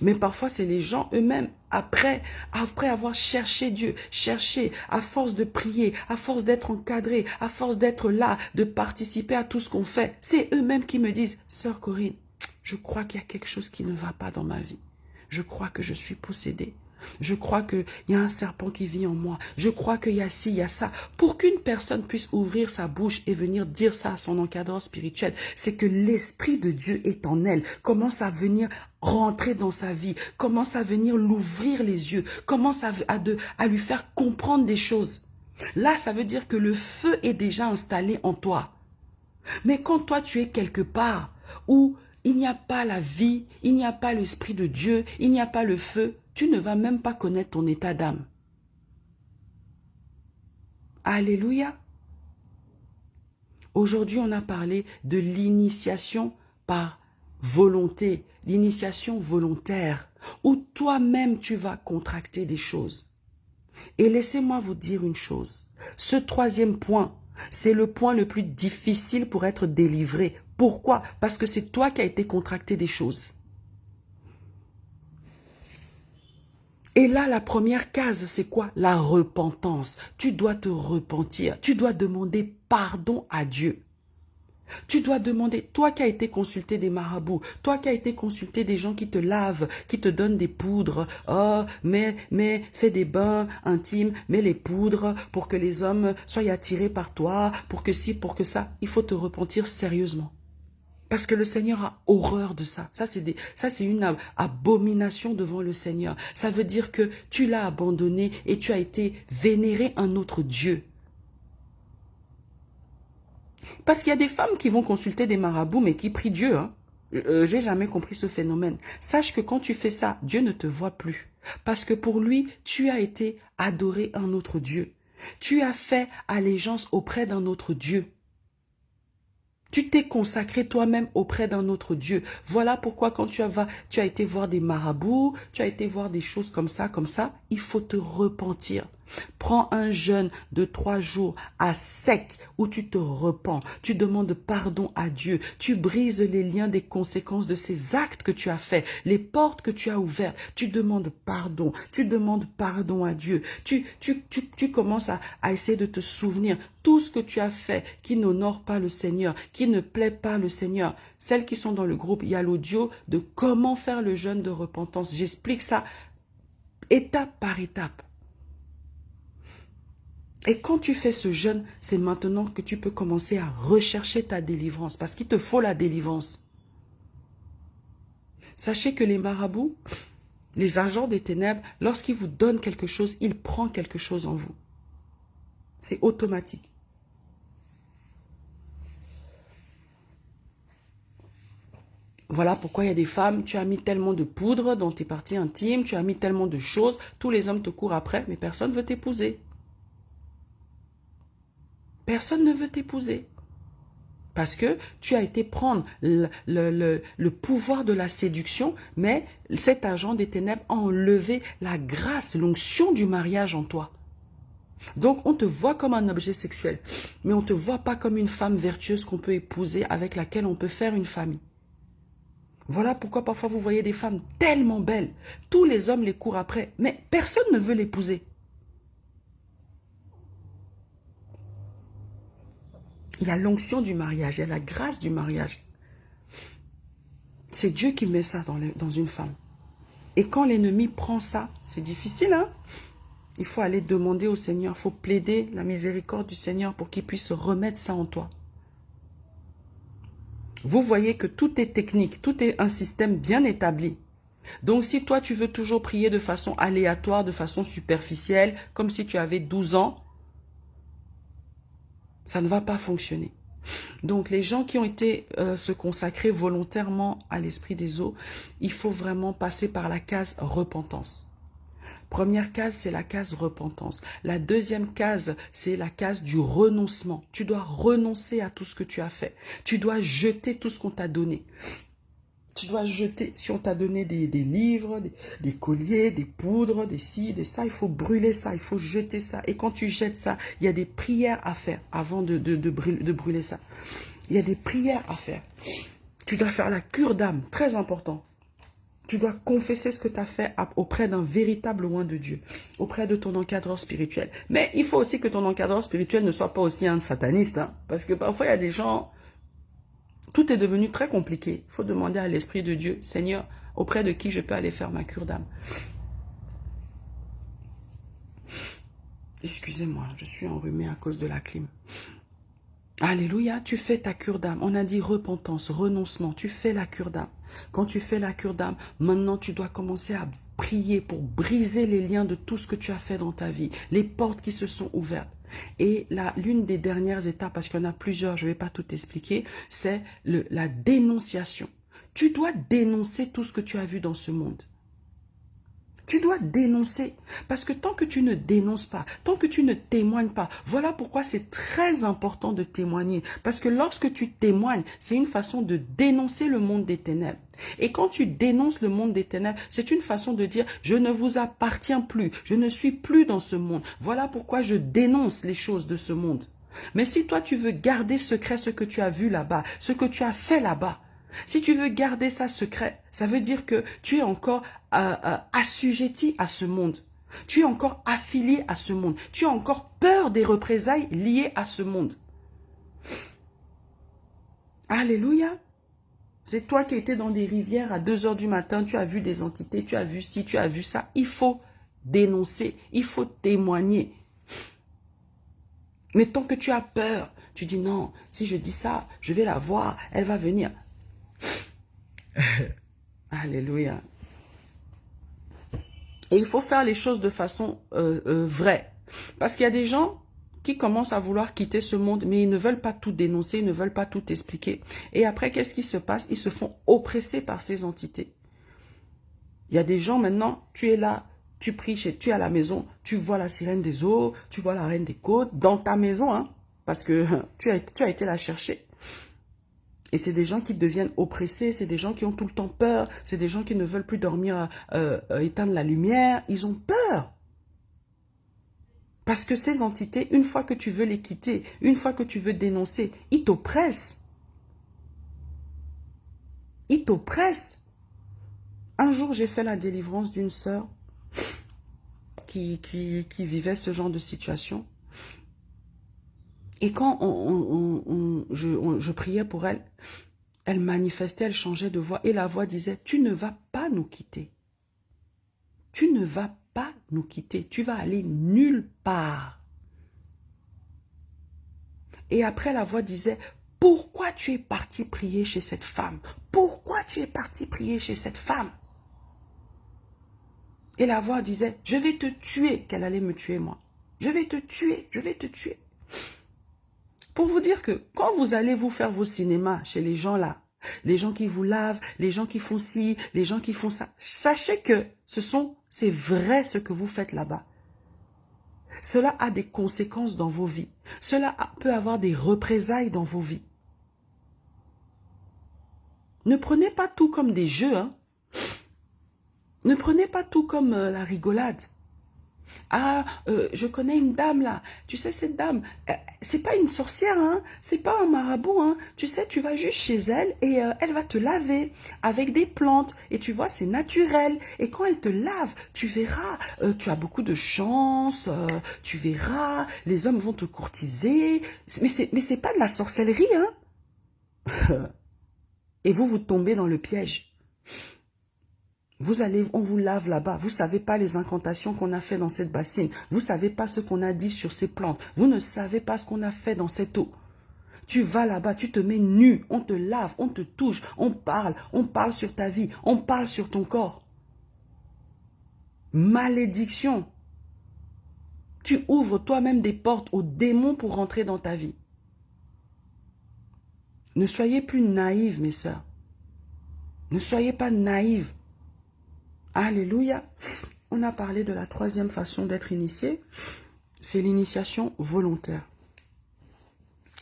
Mais parfois, c'est les gens eux-mêmes, après avoir cherché Dieu, cherché, à force de prier, à force d'être encadrés, à force d'être là, de participer à tout ce qu'on fait, c'est eux-mêmes qui me disent, Sœur Corinne, je crois qu'il y a quelque chose qui ne va pas dans ma vie. Je crois que je suis possédée. Je crois qu'il y a un serpent qui vit en moi. Je crois qu'il y a ci, il y a ça. Pour qu'une personne puisse ouvrir sa bouche et venir dire ça à son encadreur spirituel, c'est que l'Esprit de Dieu est en elle, commence à venir rentrer dans sa vie, commence à venir l'ouvrir les yeux, commence à lui faire comprendre des choses. Là, ça veut dire que le feu est déjà installé en toi. Mais quand toi, tu es quelque part où il n'y a pas la vie, il n'y a pas l'Esprit de Dieu, il n'y a pas le feu, tu ne vas même pas connaître ton état d'âme. Alléluia. Aujourd'hui, on a parlé de l'initiation par volonté, l'initiation volontaire, où toi-même tu vas contracter des choses. Et laissez-moi vous dire une chose. Ce troisième point, c'est le point le plus difficile pour être délivré. Pourquoi? Parce que c'est toi qui as été contracté des choses. Et là, la première case, c'est quoi? La repentance. Tu dois te repentir. Tu dois demander pardon à Dieu. Tu dois demander, toi qui as été consulté des marabouts, toi qui as été consulté des gens qui te lavent, qui te donnent des poudres, mais fais des bains intimes, mets les poudres pour que les hommes soient attirés par toi, pour que ci, pour que ça. Il faut te repentir sérieusement. Parce que le Seigneur a horreur de ça. Ça, c'est une abomination devant le Seigneur. Ça veut dire que tu l'as abandonné et tu as été vénéré un autre Dieu. Parce qu'il y a des femmes qui vont consulter des marabouts, mais qui prient Dieu. J'ai jamais compris ce phénomène. Sache que quand tu fais ça, Dieu ne te voit plus. Parce que pour lui, tu as été adoré un autre Dieu. Tu as fait allégeance auprès d'un autre Dieu. Tu t'es consacré toi-même auprès d'un autre Dieu. Voilà pourquoi quand tu as été voir des marabouts, tu as été voir des choses comme ça, il faut te repentir. Prends un jeûne de 3 jours à sec où tu te repens, tu demandes pardon à Dieu, tu brises les liens des conséquences de ces actes que tu as faits, les portes que tu as ouvertes, tu demandes pardon à Dieu, tu commences à essayer de te souvenir tout ce que tu as fait qui n'honore pas le Seigneur, qui ne plaît pas le Seigneur. Celles qui sont dans le groupe, il y a l'audio de comment faire le jeûne de repentance. J'explique ça étape par étape. Et quand tu fais ce jeûne, c'est maintenant que tu peux commencer à rechercher ta délivrance, parce qu'il te faut la délivrance. Sachez que les marabouts, les agents des ténèbres, lorsqu'ils vous donnent quelque chose, ils prennent quelque chose en vous. C'est automatique. Voilà pourquoi il y a des femmes, tu as mis tellement de poudre dans tes parties intimes, tu as mis tellement de choses, tous les hommes te courent après, mais personne ne veut t'épouser. Personne ne veut t'épouser. Parce que tu as été prendre le pouvoir de la séduction, mais cet agent des ténèbres a enlevé la grâce, l'onction du mariage en toi. Donc on te voit comme un objet sexuel, mais on ne te voit pas comme une femme vertueuse qu'on peut épouser, avec laquelle on peut faire une famille. Voilà pourquoi parfois vous voyez des femmes tellement belles, tous les hommes les courent après, mais personne ne veut l'épouser. Il y a l'onction du mariage, il y a la grâce du mariage. C'est Dieu qui met ça dans une femme. Et quand l'ennemi prend ça, c'est difficile, hein? Il faut aller demander au Seigneur, il faut plaider la miséricorde du Seigneur pour qu'il puisse remettre ça en toi. Vous voyez que tout est technique, tout est un système bien établi. Donc si toi tu veux toujours prier de façon aléatoire, de façon superficielle, comme si tu avais 12 ans, ça ne va pas fonctionner. Donc les gens qui ont été se consacrer volontairement à l'esprit des eaux, il faut vraiment passer par la case repentance. Première case, c'est la case repentance. La deuxième case, c'est la case du renoncement. Tu dois renoncer à tout ce que tu as fait. Tu dois jeter tout ce qu'on t'a donné. Tu dois jeter, si on t'a donné des livres, des colliers, des poudres, des ci, des ça, il faut brûler ça, il faut jeter ça. Et quand tu jettes ça, il y a des prières à faire avant de brûler ça. Il y a des prières à faire. Tu dois faire la cure d'âme, très important. Tu dois confesser ce que tu as fait auprès d'un véritable loin de Dieu, auprès de ton encadreur spirituel. Mais il faut aussi que ton encadreur spirituel ne soit pas aussi un sataniste, hein, parce que parfois il y a des gens... Tout est devenu très compliqué. Il faut demander à l'Esprit de Dieu, Seigneur, auprès de qui je peux aller faire ma cure d'âme. Excusez-moi, je suis enrhumée à cause de la clim. Alléluia, tu fais ta cure d'âme. On a dit repentance, renoncement, tu fais la cure d'âme. Quand tu fais la cure d'âme, maintenant tu dois commencer à prier pour briser les liens de tout ce que tu as fait dans ta vie, les portes qui se sont ouvertes. Et l'une des dernières étapes, parce qu'il y en a plusieurs, je ne vais pas tout expliquer, c'est la dénonciation. Tu dois dénoncer tout ce que tu as vu dans ce monde. Tu dois dénoncer, parce que tant que tu ne dénonces pas, tant que tu ne témoignes pas, voilà pourquoi c'est très important de témoigner. Parce que lorsque tu témoignes, c'est une façon de dénoncer le monde des ténèbres. Et quand tu dénonces le monde des ténèbres, c'est une façon de dire « je ne vous appartiens plus, je ne suis plus dans ce monde ». Voilà pourquoi je dénonce les choses de ce monde. Mais si toi tu veux garder secret ce que tu as vu là-bas, ce que tu as fait là-bas, si tu veux garder ça secret, ça veut dire que tu es encore assujetti à ce monde. Tu es encore affilié à ce monde. Tu as encore peur des représailles liées à ce monde. Alléluia. C'est toi qui étais dans des rivières à 2 h du matin, tu as vu des entités, tu as vu ci, tu as vu ça. Il faut dénoncer, il faut témoigner. Mais tant que tu as peur, tu dis non, si je dis ça, je vais la voir, elle va venir. Alléluia. Et il faut faire les choses de façon vraie. Parce qu'il y a des gens qui commencent à vouloir quitter ce monde, mais ils ne veulent pas tout dénoncer, ils ne veulent pas tout expliquer. Et après, qu'est-ce qui se passe? Ils se font oppresser par ces entités. Il y a des gens maintenant, tu es là, tu pries, tu es à la maison, tu vois la sirène des eaux, tu vois la reine des côtes, dans ta maison, hein, parce que tu as été la chercher. Et c'est des gens qui deviennent oppressés, c'est des gens qui ont tout le temps peur, c'est des gens qui ne veulent plus dormir, éteindre la lumière, ils ont peur. Parce que ces entités, une fois que tu veux les quitter, une fois que tu veux dénoncer, ils t'oppressent. Ils t'oppressent. Un jour, j'ai fait la délivrance d'une sœur qui vivait ce genre de situation. Et quand je priais pour elle, elle manifestait, elle changeait de voix. Et la voix disait, tu ne vas pas nous quitter. Tu ne vas pas nous quitter. Tu vas aller nulle part. Et après, la voix disait, pourquoi tu es parti prier chez cette femme? Pourquoi tu es parti prier chez cette femme? Et la voix disait, je vais te tuer, qu'elle allait me tuer moi. Je vais te tuer, je vais te tuer. Pour vous dire que quand vous allez vous faire vos cinémas chez les gens là, les gens qui vous lavent, les gens qui font ci, les gens qui font ça, sachez que c'est vrai ce que vous faites là-bas. Cela a des conséquences dans vos vies. Cela peut avoir des représailles dans vos vies. Ne prenez pas tout comme des jeux, hein. Ne prenez pas tout comme la rigolade. Ah, je connais une dame là. Tu sais, cette dame, c'est pas une sorcière, hein. C'est pas un marabout, hein. Tu sais, tu vas juste chez elle et elle va te laver avec des plantes. Et tu vois, c'est naturel. Et quand elle te lave, tu verras, tu as beaucoup de chance. Tu verras, les hommes vont te courtiser. Mais c'est pas de la sorcellerie, hein. Et vous tombez dans le piège. Vous allez, on vous lave là-bas. Vous ne savez pas les incantations qu'on a fait dans cette bassine. Vous ne savez pas ce qu'on a dit sur ces plantes. Vous ne savez pas ce qu'on a fait dans cette eau. Tu vas là-bas, tu te mets nu, on te lave, on te touche, on parle sur ta vie, on parle sur ton corps. Malédiction. Tu ouvres toi-même des portes aux démons pour rentrer dans ta vie. Ne soyez plus naïves, mes sœurs. Ne soyez pas naïves. Alléluia. On a parlé de la troisième façon d'être initié. C'est l'initiation volontaire.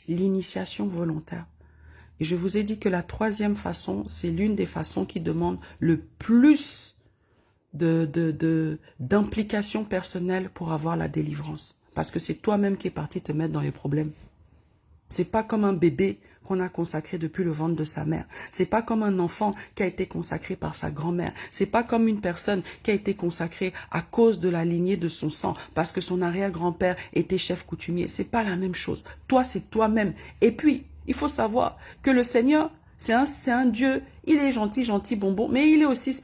L'initiation volontaire. Et je vous ai dit que la troisième façon, c'est l'une des façons qui demande le plus d'implication personnelle pour avoir la délivrance. Parce que c'est toi-même qui es parti te mettre dans les problèmes. C'est pas comme un bébé qu'on a consacré depuis le ventre de sa mère. C'est pas comme un enfant qui a été consacré par sa grand-mère. C'est pas comme une personne qui a été consacrée à cause de la lignée de son sang, parce que son arrière-grand-père était chef coutumier. C'est pas la même chose. Toi, c'est toi-même. Et puis, il faut savoir que le Seigneur, c'est un Dieu. Il est gentil, gentil, bonbon, mais il est aussi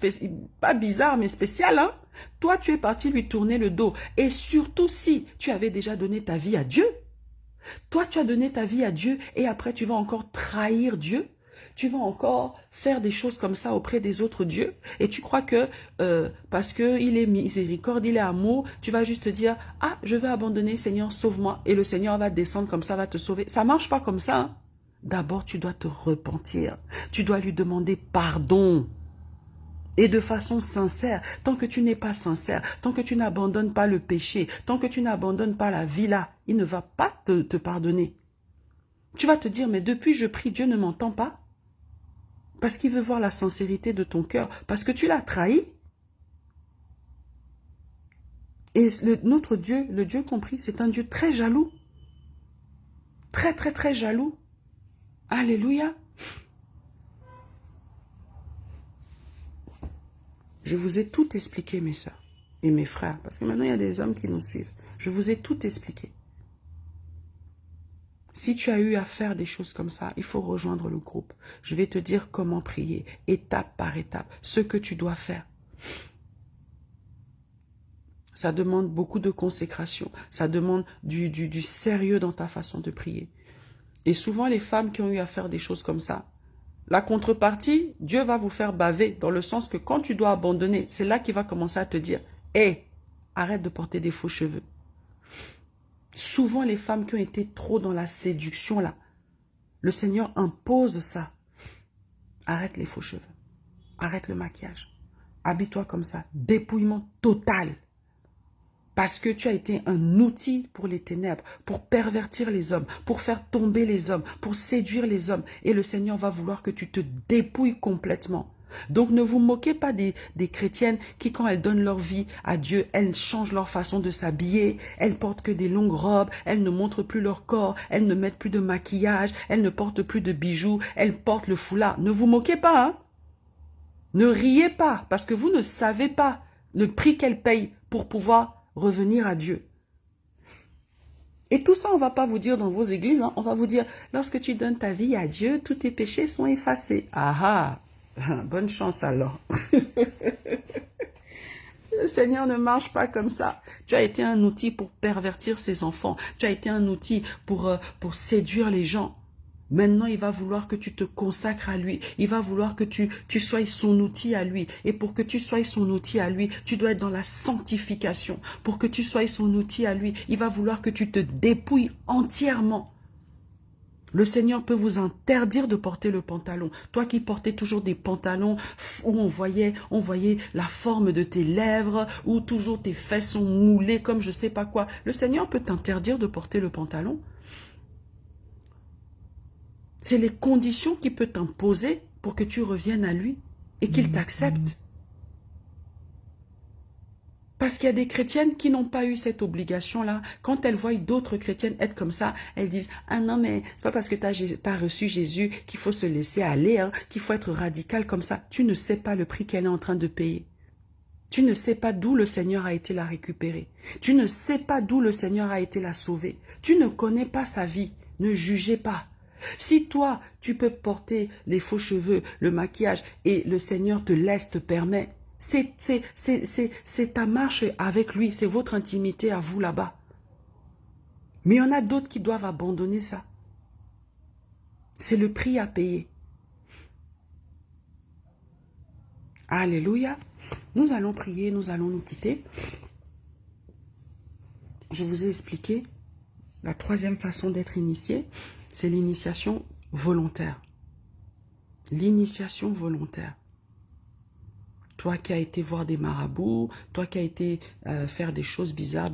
pas bizarre, mais spécial, hein. Toi, tu es parti lui tourner le dos. Et surtout si tu avais déjà donné ta vie à Dieu. Toi, tu as donné ta vie à Dieu et après, tu vas encore trahir Dieu. Tu vas encore faire des choses comme ça auprès des autres dieux. Et tu crois que parce qu'il est miséricorde, il est amour, tu vas juste dire, ah, je vais abandonner, Seigneur, sauve-moi. Et le Seigneur va descendre comme ça, va te sauver. Ça ne marche pas comme ça, hein. D'abord, tu dois te repentir. Tu dois lui demander pardon. Et de façon sincère, tant que tu n'es pas sincère, tant que tu n'abandonnes pas le péché, tant que tu n'abandonnes pas la vie là, il ne va pas te pardonner. Tu vas te dire, mais depuis je prie, Dieu ne m'entend pas. Parce qu'il veut voir la sincérité de ton cœur, parce que tu l'as trahi. Et notre Dieu, le Dieu compris, c'est un Dieu très jaloux. Très, très, très jaloux. Alléluia. Je vous ai tout expliqué, mes soeurs et mes frères, parce que maintenant, il y a des hommes qui nous suivent. Je vous ai tout expliqué. Si tu as eu à faire des choses comme ça, il faut rejoindre le groupe. Je vais te dire comment prier, étape par étape, ce que tu dois faire. Ça demande beaucoup de consécration, ça demande du sérieux dans ta façon de prier. Et souvent, les femmes qui ont eu à faire des choses comme ça, la contrepartie, Dieu va vous faire baver, dans le sens que quand tu dois abandonner, c'est là qu'il va commencer à te dire, « Hé, arrête de porter des faux cheveux. » Souvent, les femmes qui ont été trop dans la séduction, là, le Seigneur impose ça. Arrête les faux cheveux. Arrête le maquillage. Habille-toi comme ça. Dépouillement total. Parce que tu as été un outil pour les ténèbres, pour pervertir les hommes, pour faire tomber les hommes, pour séduire les hommes. Et le Seigneur va vouloir que tu te dépouilles complètement. Donc ne vous moquez pas des chrétiennes qui, quand elles donnent leur vie à Dieu, elles changent leur façon de s'habiller, elles portent que des longues robes, elles ne montrent plus leur corps, elles ne mettent plus de maquillage, elles ne portent plus de bijoux, elles portent le foulard. Ne vous moquez pas, hein? Ne riez pas, parce que vous ne savez pas le prix qu'elles payent pour pouvoir revenir à Dieu. Et tout ça, on ne va pas vous dire dans vos églises, hein. On va vous dire, lorsque tu donnes ta vie à Dieu, tous tes péchés sont effacés. Ah ah, bonne chance alors. Le Seigneur ne marche pas comme ça. Tu as été un outil pour pervertir ses enfants. Tu as été un outil pour séduire les gens. Maintenant, il va vouloir que tu te consacres à lui. Il va vouloir que tu sois son outil à lui. Et pour que tu sois son outil à lui, tu dois être dans la sanctification. Pour que tu sois son outil à lui, il va vouloir que tu te dépouilles entièrement. Le Seigneur peut vous interdire de porter le pantalon. Toi qui portais toujours des pantalons où on voyait la forme de tes lèvres, où toujours tes fesses sont moulées comme je sais pas quoi. Le Seigneur peut t'interdire de porter le pantalon. C'est les conditions qu'il peut t'imposer pour que tu reviennes à lui et qu'il t'accepte. Parce qu'il y a des chrétiennes qui n'ont pas eu cette obligation-là. Quand elles voient d'autres chrétiennes être comme ça, elles disent « Ah non, mais c'est pas parce que tu as reçu Jésus qu'il faut se laisser aller, hein, qu'il faut être radical comme ça. » Tu ne sais pas le prix qu'elle est en train de payer. Tu ne sais pas d'où le Seigneur a été la récupérer. Tu ne sais pas d'où le Seigneur a été la sauver. Tu ne connais pas sa vie. Ne jugez pas. Si toi, tu peux porter les faux cheveux, le maquillage, et le Seigneur te laisse, te permet, c'est ta marche avec lui, c'est votre intimité à vous là-bas. Mais il y en a d'autres qui doivent abandonner ça. C'est le prix à payer. Alléluia. Nous allons prier, nous allons nous quitter. Je vous ai expliqué la troisième façon d'être initié, c'est l'initiation volontaire. L'initiation volontaire. Toi qui as été voir des marabouts, toi qui as été faire des choses bizarres,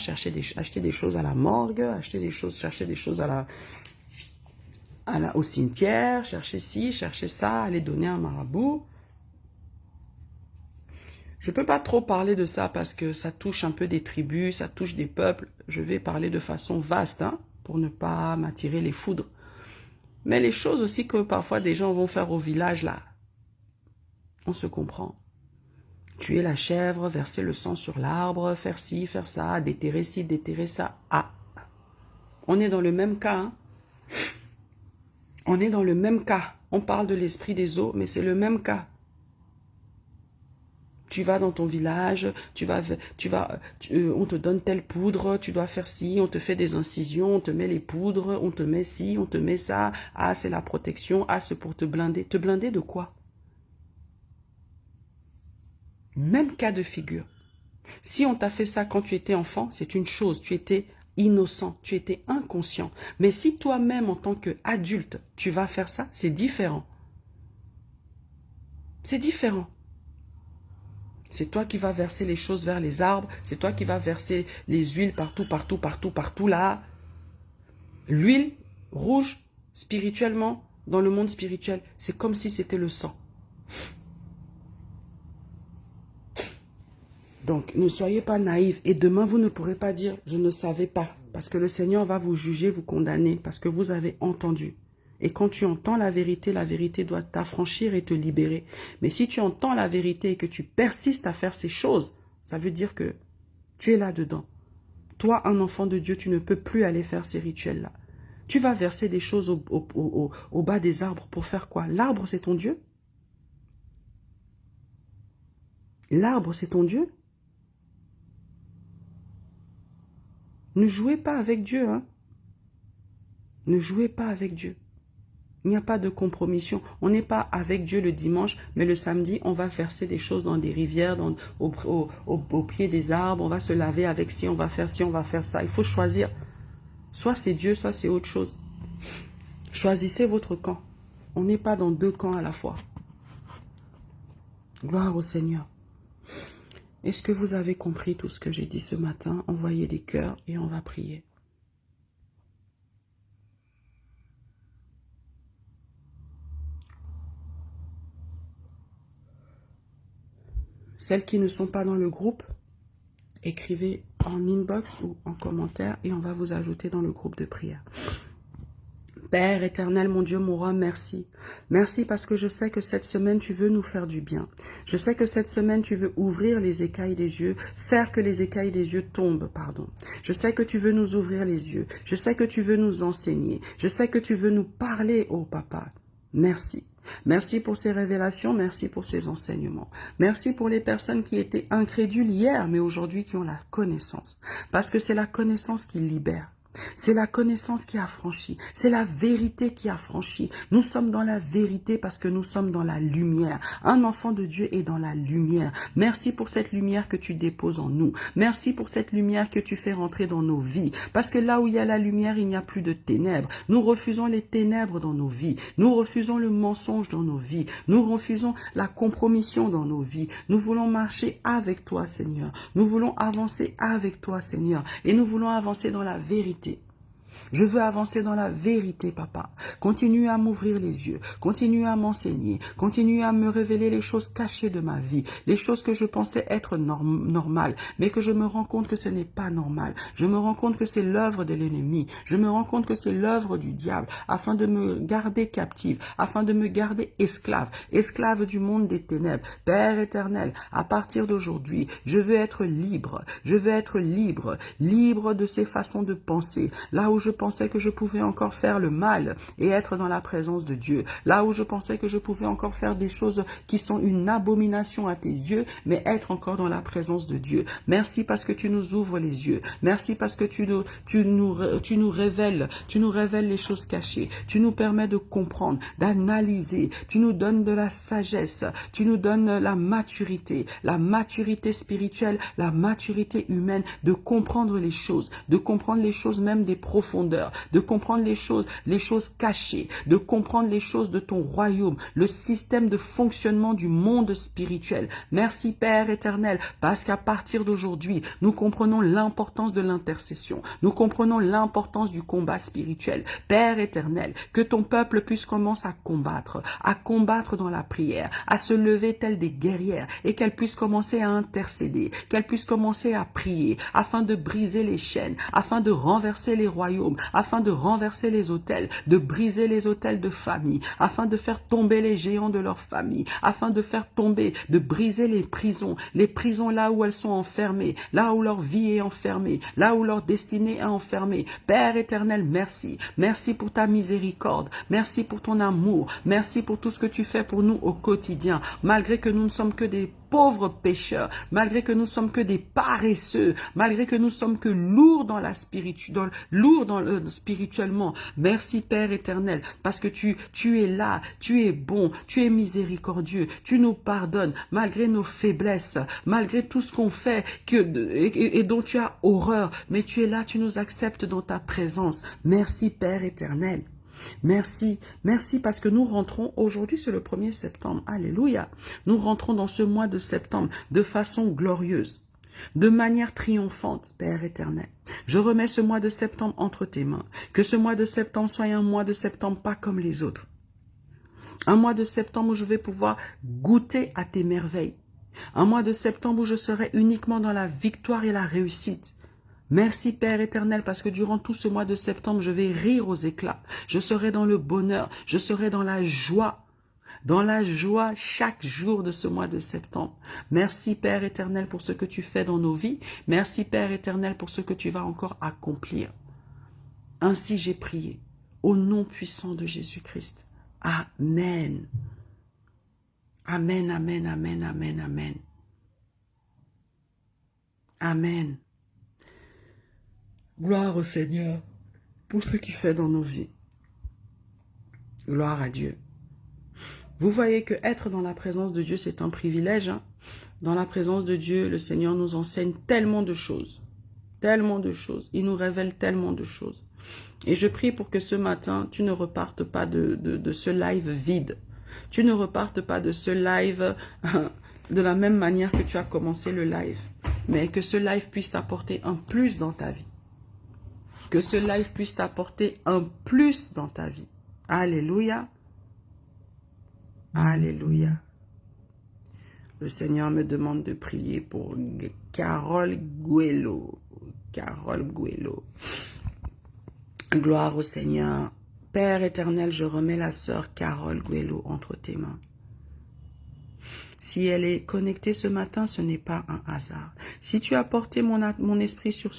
acheter des choses à la morgue, chercher des choses au cimetière, chercher ci, chercher ça, aller donner un marabout. Je ne peux pas trop parler de ça parce que ça touche un peu des tribus, ça touche des peuples. Je vais parler de façon vaste, hein, pour ne pas m'attirer les foudres. Mais les choses aussi que parfois des gens vont faire au village, là, on se comprend. Tuer la chèvre, verser le sang sur l'arbre, faire ci, faire ça, déterrer ci, déterrer ça. Ah, on est dans le même cas. Hein? On est dans le même cas. On parle de l'esprit des eaux, mais c'est le même cas. Tu vas dans ton village, on te donne telle poudre, tu dois faire ci, on te fait des incisions, on te met les poudres, on te met ci, on te met ça. Ah, c'est la protection, ah, c'est pour te blinder. Te blinder de quoi? Même cas de figure. Si on t'a fait ça quand tu étais enfant, c'est une chose, tu étais innocent, tu étais inconscient. Mais si toi-même, en tant qu'adulte, tu vas faire ça, c'est différent. C'est différent. C'est toi qui vas verser les choses vers les arbres, c'est toi qui vas verser les huiles partout là. L'huile rouge, spirituellement, dans le monde spirituel, c'est comme si c'était le sang. Donc, ne soyez pas naïfs. Et demain, vous ne pourrez pas dire, je ne savais pas. Parce que le Seigneur va vous juger, vous condamner, parce que vous avez entendu. Et quand tu entends la vérité doit t'affranchir et te libérer. Mais si tu entends la vérité et que tu persistes à faire ces choses, ça veut dire que tu es là-dedans. Toi, un enfant de Dieu, tu ne peux plus aller faire ces rituels-là. Tu vas verser des choses au bas des arbres pour faire quoi? L'arbre, c'est ton Dieu? L'arbre, c'est ton Dieu? Ne jouez pas avec Dieu, hein. Ne jouez pas avec Dieu. Il n'y a pas de compromission. On n'est pas avec Dieu le dimanche, mais le samedi, on va verser des choses dans des rivières, au pied des arbres, on va se laver avec ci, on va faire ci, on va faire ça. Il faut choisir. Soit c'est Dieu, soit c'est autre chose. Choisissez votre camp. On n'est pas dans deux camps à la fois. Gloire au Seigneur. Est-ce que vous avez compris tout ce que j'ai dit ce matin? Envoyez des cœurs et on va prier. Celles qui ne sont pas dans le groupe, écrivez en inbox ou en commentaire et on va vous ajouter dans le groupe de prière. Père éternel, mon Dieu, mon roi, merci. Merci parce que je sais que cette semaine, tu veux nous faire du bien. Je sais que cette semaine, tu veux ouvrir les écailles des yeux, faire que les écailles des yeux tombent, pardon. Je sais que tu veux nous ouvrir les yeux. Je sais que tu veux nous enseigner. Je sais que tu veux nous parler, oh papa. Merci. Merci pour ces révélations, merci pour ces enseignements. Merci pour les personnes qui étaient incrédules hier, mais aujourd'hui qui ont la connaissance. Parce que c'est la connaissance qui libère. C'est la connaissance qui affranchit. C'est la vérité qui affranchit. Nous sommes dans la vérité parce que nous sommes dans la lumière. Un enfant de Dieu est dans la lumière. Merci pour cette lumière que tu déposes en nous. Merci pour cette lumière que tu fais rentrer dans nos vies. Parce que là où il y a la lumière, il n'y a plus de ténèbres. Nous refusons les ténèbres dans nos vies. Nous refusons le mensonge dans nos vies. Nous refusons la compromission dans nos vies. Nous voulons marcher avec toi, Seigneur. Nous voulons avancer avec toi, Seigneur. Et nous voulons avancer dans la vérité. Je veux avancer dans la vérité, papa. Continue à m'ouvrir les yeux. Continue à m'enseigner. Continue à me révéler les choses cachées de ma vie. Les choses que je pensais être normales. Mais que je me rends compte que ce n'est pas normal. Je me rends compte que c'est l'œuvre de l'ennemi. Je me rends compte que c'est l'œuvre du diable. Afin de me garder captive. Afin de me garder esclave. Esclave du monde des ténèbres. Père éternel, à partir d'aujourd'hui, je veux être libre. Je veux être libre. Libre de ces façons de penser. Là où je pensais que je pouvais encore faire le mal et être dans la présence de Dieu. Là où je pensais que je pouvais encore faire des choses qui sont une abomination à tes yeux, mais être encore dans la présence de Dieu. Merci parce que tu nous ouvres les yeux. Merci parce que tu nous révèles les choses cachées. Tu nous permets de comprendre, d'analyser. Tu nous donnes de la sagesse. Tu nous donnes la maturité spirituelle, la maturité humaine, de comprendre les choses même des profondeurs, de comprendre les choses cachées, de comprendre les choses de ton royaume, le système de fonctionnement du monde spirituel. Merci Père éternel, parce qu'à partir d'aujourd'hui, nous comprenons l'importance de l'intercession, nous comprenons l'importance du combat spirituel. Père éternel, que ton peuple puisse commencer à combattre dans la prière, à se lever telles des guerrières et qu'elle puisse commencer à intercéder, qu'elle puisse commencer à prier afin de briser les chaînes, afin de renverser les royaumes, afin de renverser les autels, de briser les autels de famille, afin de faire tomber les géants de leur famille, afin de faire tomber, de briser les prisons là où elles sont enfermées, là où leur vie est enfermée, là où leur destinée est enfermée. Père éternel, merci. Merci pour ta miséricorde. Merci pour ton amour. Merci pour tout ce que tu fais pour nous au quotidien. Malgré que nous ne sommes que des pauvres pécheurs, malgré que nous sommes que des paresseux, malgré que nous sommes que lourds spirituellement. Merci Père éternel, parce que tu es là, tu es bon, tu es miséricordieux, tu nous pardonnes, malgré nos faiblesses, malgré tout ce qu'on fait et dont tu as horreur, mais tu es là, tu nous acceptes dans ta présence. Merci Père éternel. Merci, merci parce que nous rentrons, aujourd'hui c'est le 1er septembre, alléluia, nous rentrons dans ce mois de septembre de façon glorieuse, de manière triomphante, Père éternel. Je remets ce mois de septembre entre tes mains, que ce mois de septembre soit un mois de septembre pas comme les autres, un mois de septembre où je vais pouvoir goûter à tes merveilles, un mois de septembre où je serai uniquement dans la victoire et la réussite. Merci Père éternel, parce que durant tout ce mois de septembre, je vais rire aux éclats. Je serai dans le bonheur, je serai dans la joie chaque jour de ce mois de septembre. Merci Père éternel pour ce que tu fais dans nos vies. Merci Père éternel pour ce que tu vas encore accomplir. Ainsi j'ai prié, au nom puissant de Jésus-Christ. Amen. Amen, amen, amen, amen, amen. Amen. Gloire au Seigneur pour ce qu'il fait dans nos vies. Gloire à Dieu. Vous voyez que être dans la présence de Dieu, c'est un privilège. Hein? Dans la présence de Dieu, le Seigneur nous enseigne tellement de choses. Tellement de choses. Il nous révèle tellement de choses. Et je prie pour que ce matin, tu ne repartes pas de ce live vide. Tu ne repartes pas de ce live de la même manière que tu as commencé le live. Mais que ce live puisse t'apporter un plus dans ta vie. Que ce live puisse t'apporter un plus dans ta vie. Alléluia. Alléluia. Le Seigneur me demande de prier pour Carole Guello. Carole Guello. Gloire au Seigneur. Père éternel, je remets la sœur Carole Guello entre tes mains. Si elle est connectée ce matin, ce n'est pas un hasard. Si tu as porté mon esprit sur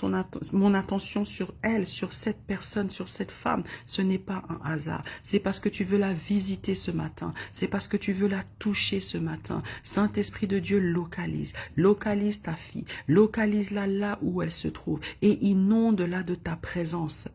mon attention sur elle, sur cette personne, sur cette femme, ce n'est pas un hasard. C'est parce que tu veux la visiter ce matin. C'est parce que tu veux la toucher ce matin. Saint-Esprit de Dieu, localise ta fille. Localise-la là où elle se trouve et inonde-la de ta présence.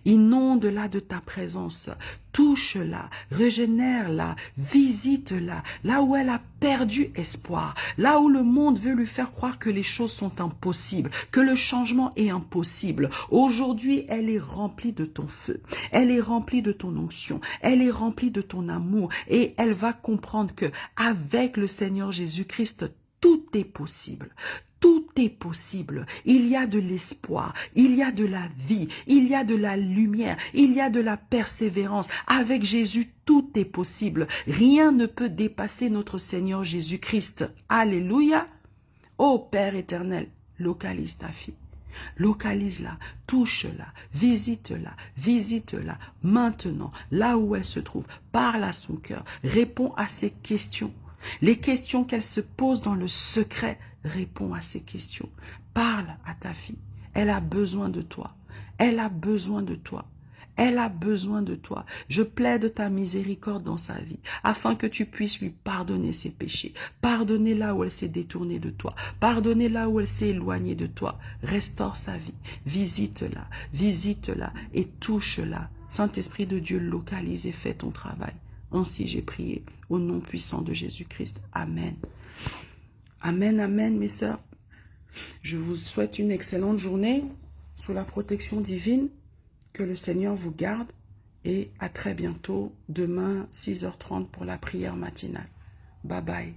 Inonde-la de ta présence, touche-la, régénère-la, visite-la, là où elle a perdu espoir, là où le monde veut lui faire croire que les choses sont impossibles, que le changement est impossible. Aujourd'hui, elle est remplie de ton feu, elle est remplie de ton onction, elle est remplie de ton amour et elle va comprendre que avec le Seigneur Jésus-Christ, tout est possible. Tout est possible. Il y a de l'espoir, il y a de la vie, il y a de la lumière, il y a de la persévérance. Avec Jésus, tout est possible. Rien ne peut dépasser notre Seigneur Jésus-Christ. Alléluia. Ô Père éternel, localise ta fille. Localise-la, touche-la, visite-la maintenant, là où elle se trouve. Parle à son cœur, réponds à ses questions. Les questions qu'elle se pose dans le secret, réponds à ces questions. Parle à ta fille. Elle a besoin de toi. Elle a besoin de toi. Elle a besoin de toi. Je plaide ta miséricorde dans sa vie, afin que tu puisses lui pardonner ses péchés. Pardonner là où elle s'est détournée de toi. Pardonner là où elle s'est éloignée de toi. Restaure sa vie. Visite-la et touche-la. Saint-Esprit de Dieu, localise et fais ton travail. Ainsi j'ai prié, au nom puissant de Jésus-Christ. Amen. Amen, amen, mes sœurs. Je vous souhaite une excellente journée sous la protection divine. Que le Seigneur vous garde et à très bientôt, demain 6h30 pour la prière matinale. Bye bye.